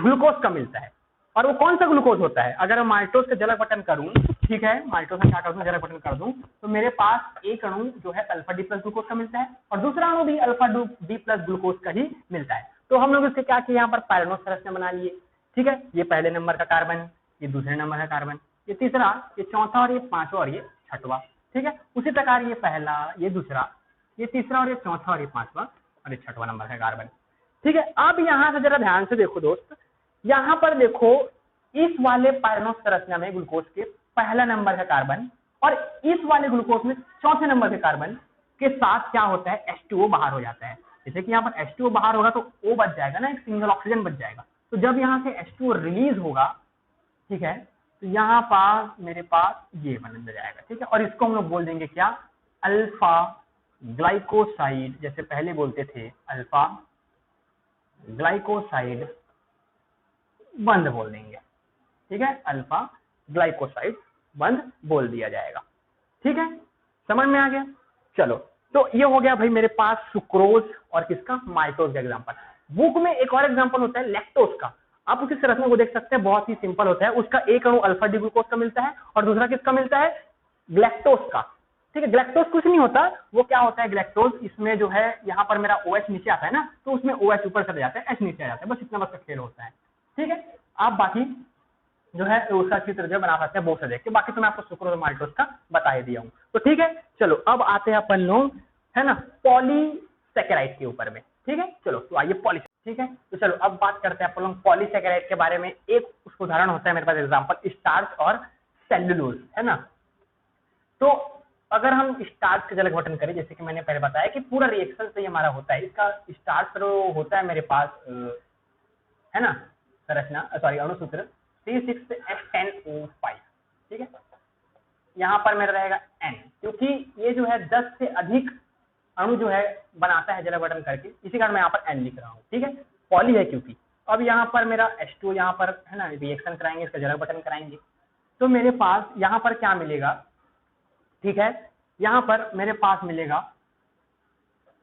ग्लूकोज का मिलता है, और वो कौन सा ग्लूकोज होता है, अगर मैं माइटोस का जल अपघटन करूं, ठीक है, माइटोस का क्या कर दूं, जल अपघटन कर दूं, तो मेरे पास एक अणु जो है अल्फा डी प्लस ग्लूकोज का मिलता है और दूसरा अणु भी अल्फा डी प्लस ग्लूकोज का ही मिलता है। तो हम लोग इसके क्या किए, यहाँ पर पायरेनोज संरचना बना लिए, ठीक है। ये पहले नंबर का कार्बन, ये दूसरे नंबर का कार्बन, ये तीसरा, ये चौथा और ये पांचवा और ये छठवा, ठीक है। उसी प्रकार ये पहला, ये दूसरा, ये तीसरा और ये चौथा और ये पांचवा और ये छठवा नंबर है कार्बन, ठीक है। अब यहाँ से जरा ध्यान से देखो दोस्त, यहाँ पर देखो इस वाले पायरनो संरचना में ग्लूकोज के पहला नंबर का कार्बन और इस वाले ग्लूकोज में चौथे नंबर के कार्बन के साथ क्या होता है, H2O बाहर हो जाता है। जैसे कि यहाँ पर H2O बाहर होगा तो O बच जाएगा ना, एक सिंगल ऑक्सीजन बच जाएगा। तो जब यहाँ से H2O रिलीज होगा, ठीक है, तो यहाँ पास मेरे पास ये बन जाएगा, ठीक है, और इसको हम लोग बोल देंगे क्या, अल्फा ग्लाइकोसाइड। जैसे पहले बोलते थे अल्फा ग्लाइकोसाइड बंद बोल देंगे, ठीक है, अल्फा ग्लाइकोसाइड बंद बोल दिया जाएगा। ठीक है, समझ में आ गया। चलो, तो ये हो गया भाई मेरे पास सुक्रोज और किसका, माइक्रोज का एग्जांपल। बुक में एक और एग्जांपल होता है लैक्टोज का। आप उसी संरचना को देख सकते हैं, बहुत ही सिंपल होता है। उसका एक अणु अल्फा डी ग्लूकोज का मिलता है और दूसरा किसका मिलता है, ग्लैक्टोज का। ठीक है, ग्लैक्टोज कुछ नहीं होता, वो क्या होता है ग्लैक्टोज, इसमें जो है यहाँ पर मेरा OH नीचे आता है ना, तो उसमें OH ऊपर चले जाता है, H नीचे आ जाता है, बस इतना बस का खेल होता है। ठीक है, आप बाकी जो है उसका चित्र जो बना सकते हैं वो से देख के, बाकी तो मैं आपको सुक्रोज और माल्टोज का बता ही दिया हूँ। तो ठीक है, चलो अब आते हैं अपन लोग, है ना, पॉलीसैकेराइड के ऊपर में। ठीक है, चलो तो आइए पॉली, ठीक है, तो चलो अब बात करते हैं अपन लोग पॉलीसैकेराइड के बारे में। एक उसका उदाहरण होता है मेरे पास एग्जांपल, स्टार्च और सेल्यूलोज, है ना। तो अगर हम स्टार्च का जल गठन करें, जैसे कि मैंने पहले बताया कि पूरा रिएक्शन से हमारा होता है, इसका स्टार्च जो होता है मेरे पास, है ना, संरचना सॉरी अणुसूत्र C6H10O5। ठीक है, यहाँ पर मेरा रहेगा N, क्योंकि ये जो है 10 से अधिक अणु जो है बनाता है जल गठन करके, इसी कारण मैं यहाँ पर N लिख रहा हूँ। ठीक है, पॉली है क्योंकि। अब यहाँ पर मेरा H2 यहाँ पर है ना, रिएक्शन कराएंगे, इसका जल गठन कराएंगे, तो मेरे पास यहाँ पर क्या मिलेगा, ठीक है, यहाँ पर मेरे पास मिलेगा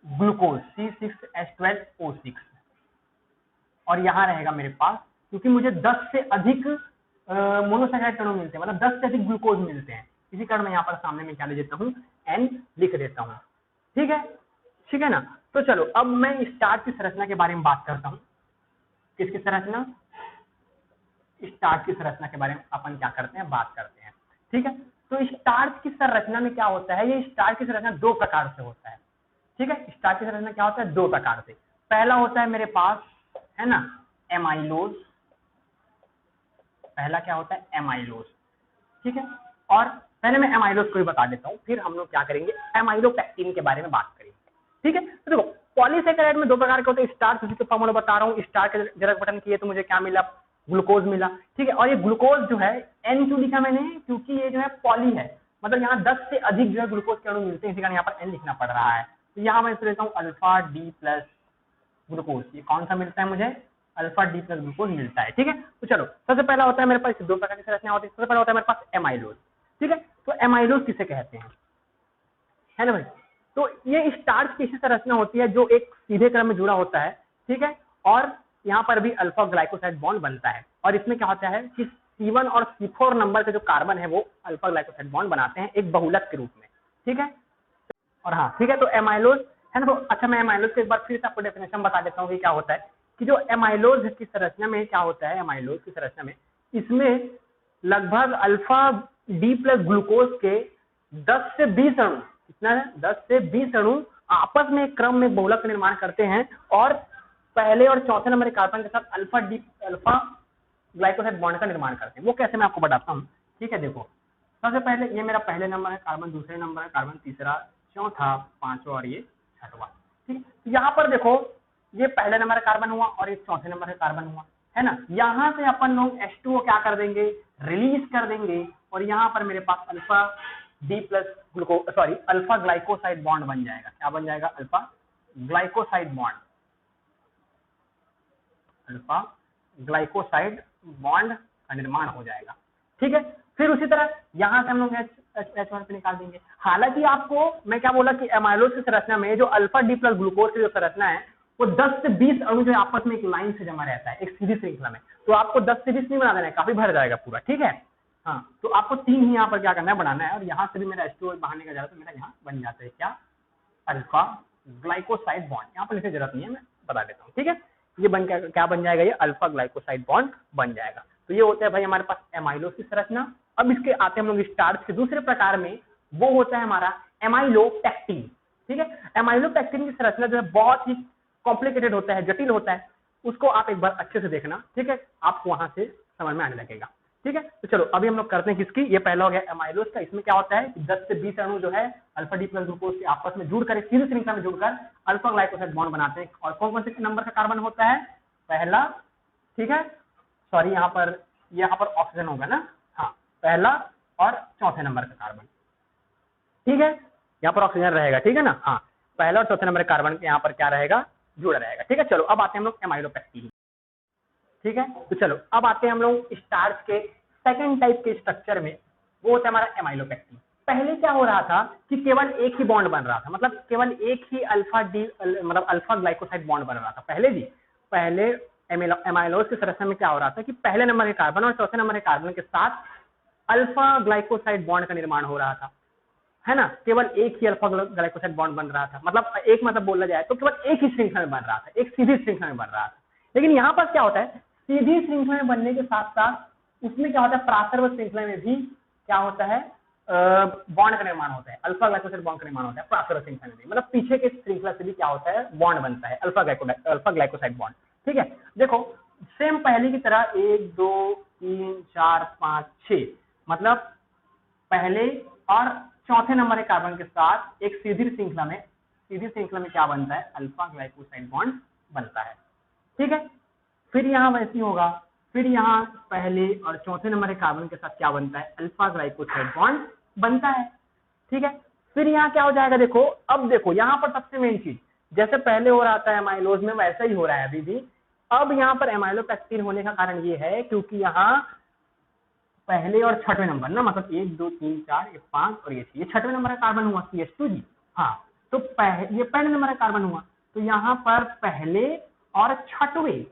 ग्लूकोज C6H12O6 और यहाँ रहेगा मेरे पास, क्योंकि मुझे 10 से अधिक मोनोसैकेराइड अणु मिलते हैं, मतलब 10 से अधिक ग्लूकोज मिलते हैं, इसी कारण मैं यहाँ पर सामने में क्या ले देता हूँ, N लिख देता हूँ। ठीक है, ठीक है ना। तो चलो अब मैं स्टार्च की संरचना के बारे में बात करता हूँ। किसकी संरचना, स्टार्च की संरचना के बारे में अपन क्या करते हैं, बात करते हैं। ठीक है, तो स्टार्च की संरचना में क्या होता है, ये स्टार्च की संरचना दो प्रकार से होता है। ठीक है, स्टार्च की संरचना क्या होता है, दो प्रकार से। पहला होता है मेरे पास, है ना, एमाइलोज। पहला क्या होता है, एमाइलोज। ठीक है, और पहले मैं एमाइलोज को ही बता देता हूँ, फिर हम लोग क्या करेंगे, एमाइलोपेक्टिन के बारे में बात करेंगे। ठीक है, तो देखो पॉलीसैकेराइड में दो प्रकार के होते हैं, स्टार्च उसी के फॉर्मूला बता रहा हूँ, स्टार्च के जल गठन किए तो मुझे क्या मिला, ग्लूकोज मिला। ठीक है, और ये ग्लूकोज जो है N क्यों लिखा मैंने, क्योंकि ये जो है पॉली है, मतलब यहाँ 10 से अधिक जो है ग्लूकोज के अणु मिलते हैं, इसी कारण यहाँ पर N लिखना पड़ रहा है। तो यहाँ मैं लेता हूँ अल्फा डी प्लस ग्लूकोज, ये कौन सा मिलता है मुझे, अल्फा डी प्लस ग्लूकोज मिलता है। ठीक है, तो चलो सबसे पहला होता है मेरे पास, दो प्रकार की संरचना होती है। सबसे पहला होता है मेरे पास एमाइलोज। ठीक है, तो एमाइलोज किसे कहते हैं, है ना भाई। तो ये स्टार्च की ऐसी संरचना होती है जो एक सीधे क्रम में जुड़ा होता है। ठीक है, और यहाँ पर भी अल्फा ग्लाइकोसाइड बॉन्ड बनता है, और इसमें क्या होता है कि C1 और C4 नंबर के जो कार्बन है वो अल्फा ग्लाइकोसाइड बॉन्ड बनाते हैं एक बहुलक के रूप में। ठीक है, और हाँ ठीक है, तो एमाइलोज है ना। तो अच्छा, मैं एमाइलोज के एक बार फिर से आपको डेफिनेशन बता देता हूँ कि क्या होता है, कि जो एमाइलोज की संरचना में क्या होता है, एमाइलोज की संरचना में इसमें लगभग अल्फा डी प्लस ग्लूकोज के 10 से 20 अणु, कितना है, 10 से 20 अणु आपस में एक क्रम में बहुलक का निर्माण करते हैं, और पहले और चौथे नंबर के कार्बन के साथ अल्फा ग्लाइकोसाइड बॉन्ड का निर्माण करते हैं। वो कैसे मैं आपको बताता हूँ। ठीक है, देखो सबसे पहले ये मेरा पहले नंबर है कार्बन, दूसरे नंबर है कार्बन, तीसरा, चौथा, पांचवा और ये छठवां। ठीक है, यहाँ पर देखो ये पहले नंबर का कार्बन हुआ और ये चौथे नंबर का कार्बन हुआ, है ना। यहाँ से अपन लोग H2O क्या कर देंगे, रिलीज कर देंगे, और यहाँ पर मेरे पास alpha D plus glucose sorry alpha glycoside bond बन जाएगा। क्या बन जाएगा, alpha glycoside bond, alpha glycoside bond का निर्माण हो जाएगा। ठीक है, फिर उसी तरह यहाँ से हम लोग H1 पे निकाल देंगे। हालांकि आपको मैं क्या बोला कि एमाइलोज की संरचना में जो अल्फा डी प्लस ग्लूकोज की जो संरचना है वो 10 से 20 अणु जो आपस में एक लाइन से जमा रहता है, एक सीधी श्रृंखला में। तो आपको 10 से 20 नहीं बना देना है, काफी भर जाएगा पूरा। ठीक है, हाँ, तो आपको 3 ही यहाँ पर क्या करना है, बनाना है, और यहाँ से भी मेरा H2O बाहर निकल जाता है, तो मेरा यहाँ बन जाता है क्या, अल्फा ग्लाइकोसाइड बॉन्ड। यहाँ पर लिखने की जरूरत नहीं है, मैं बता देता हूँ। ठीक है, ये बन क्या बन जाएगा, ये अल्फा ग्लाइकोसाइड बॉन्ड बन जाएगा। तो ये होता है भाई हमारे पास एमाइलोज की संरचना। अब इसके आते हैं हम लोग स्टार्च के दूसरे प्रकार में, वो होता है हमारा एमाइलोपेक्टिन। ठीक है, एमाइलोपेक्टिन की संरचना जो है बहुत ही कॉम्प्लिकेटेड होता है, जटिल होता है। उसको आप एक बार अच्छे से देखना, ठीक है, आपको वहां से समझ में आने लगेगा। ठीक है, तो चलो अभी हम लोग करते हैं किसकी, ये पहला हो गया एमाइलोज का। इसमें क्या होता है कि 10 से 20 अणु जो है अल्फा डी प्लस ग्लूकोज के आपस में जुड़कर एक सीधी श्रृंखला में जुड़कर अल्फा ग्लाइकोसाइड बॉन्ड बनाते हैं। और कौन कौन से नंबर का कार्बन होता है, पहला, ठीक है, सॉरी यहाँ पर ऑक्सीजन होगा ना, हाँ, पहला और चौथे नंबर का कार्बन, ठीक है, यहाँ पर ऑक्सीजन रहेगा, ठीक है ना, हाँ, पहला और चौथे नंबर कार्बन के यहाँ पर क्या रहेगा, जुड़ा रहेगा। ठीक है, चलो अब आते हैं हम लोग एमाइलोपेक्टिन। ठीक है, तो चलो अब आते हैं हम लोग स्टार्च के सेकंड टाइप के स्ट्रक्चर में, वो होता है हमारा एमाइलोपेक्टिन। पहले क्या हो रहा था कि केवल एक ही बॉन्ड बन रहा था, मतलब केवल एक ही अल्फा डी मतलब अल्फा ग्लाइकोसाइड बॉन्ड बन रहा था पहले एमाइलोज की संरचना में क्या हो रहा था कि पहले नंबर के कार्बन और चौथे नंबर के कार्बन के साथ अल्फा ग्लाइकोसाइड बॉन्ड का निर्माण हो रहा था, है ना, केवल एक ही अल्फा ग्लाइकोसाइड बॉन्ड बन रहा था, मतलब एक मतलब बोला जाए तो केवल एक ही श्रृंखला में बन रहा था, एक सीधी श्रृंखला में बन रहा था। लेकिन यहाँ पर क्या होता है, सीधी श्रृंखला में बनने के साथ साथ उसमें क्या होता है, प्रासर्व श्रृंखला में भी क्या होता है, बॉन्ड का निर्माण होता है, अल्फा ग्लाइकोसाइड बॉन्ड का निर्माण होता है प्रासर्व श्रृंखला में भी, मतलब पीछे के श्रृंखला से भी क्या होता है, बॉन्ड बनता है, अल्फा ग्लाइकोसाइड बॉन्ड। ठीक है, देखो सेम पहले की तरह 1 2 3 4 5 6, मतलब पहले और चौथे नंबर के कार्बन के साथ एक सीधी श्रृंखला में क्या बनता है, अल्फा ग्लाइकोसाइड बॉन्ड बनता है। ठीक है, फिर यहाँ वैसे होगा, फिर यहाँ पहले और चौथे नंबर के कार्बन के साथ क्या बनता है, अल्फा ग्लाइकोसाइड बॉन्ड बनता है। ठीक है, फिर यहाँ क्या हो जाएगा, देखो अब देखो यहाँ पर सबसे मेन चीज, जैसे पहले हो रहा था एमाइलोज में वैसा ही हो रहा है अभी भी। अब यहाँ पर एमाइलोपेक्टिन होने का कारण ये है क्योंकि यहाँ पहले और छठवें नंबर ना, मतलब 1 2 3 4 ये 5 और ये 6, ये छठवें नंबर का कार्बन हुआ CH2 जी, हाँ, तो ये पहले नंबर का कार्बन हुआ, तो यहाँ पर पहले और छठवें,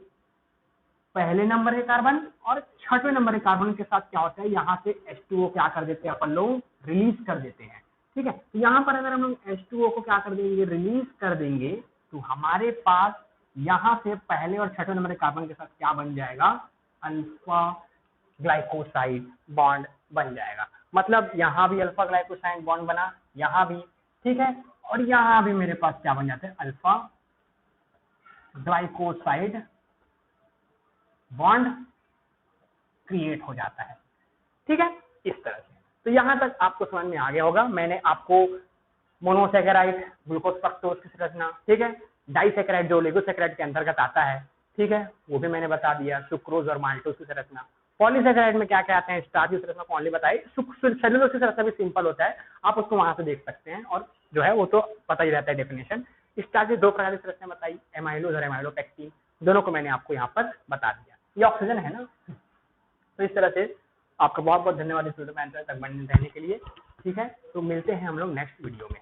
पहले नंबर के कार्बन और छठवें नंबर के कार्बन के साथ क्या होता है, यहाँ से H2O क्या कर देते हैं अपन लोग, रिलीज कर देते हैं। ठीक है, तो यहाँ पर अगर हम लोग H2O को क्या कर देंगे, रिलीज कर देंगे, तो हमारे पास यहाँ से पहले और छठवें नंबर के कार्बन के साथ क्या बन जाएगा, अल्फा ग्लाइकोसाइड बॉन्ड बन जाएगा। मतलब यहाँ भी अल्फा ग्लाइकोसाइड बॉन्ड बना, यहाँ भी, ठीक है, और यहाँ भी मेरे पास क्या बन जाते हैं, अल्फा ग्लाइकोसाइड बॉन्ड क्रिएट हो जाता है। ठीक है, इस तरह से। तो यहां तक आपको समझ में आ गया होगा, मैंने आपको मोनोसैकेराइड, ग्लूकोज फ्रक्टोज की संरचना, ठीक है, डाइसैकेराइड जो ओलिगोसैकेराइड के अंतर्गत आता है, ठीक है, वो भी मैंने बता दिया, सुक्रोज और माल्टोज की संरचना। पॉलीसैकेराइड में क्या क्या आते हैं, स्टार्च की संरचना को ओनली बताई, सेलुलोज की संरचना भी सिंपल होता है, आप उसको वहां से देख सकते हैं, और जो है वो तो पता ही रहता है डेफिनेशन। स्टार्च की 2 प्रकार की संरचना बताई, एमाइलोज और एमाइलोपेक्टिन, दोनों को मैंने आपको यहाँ पर बता दिया। ये ऑक्सीजन है ना, तो इस तरह से आपका बहुत बहुत धन्यवाद इस वीडियो में अंत तक बने रहने के लिए। ठीक है, तो मिलते हैं हम लोग नेक्स्ट वीडियो में।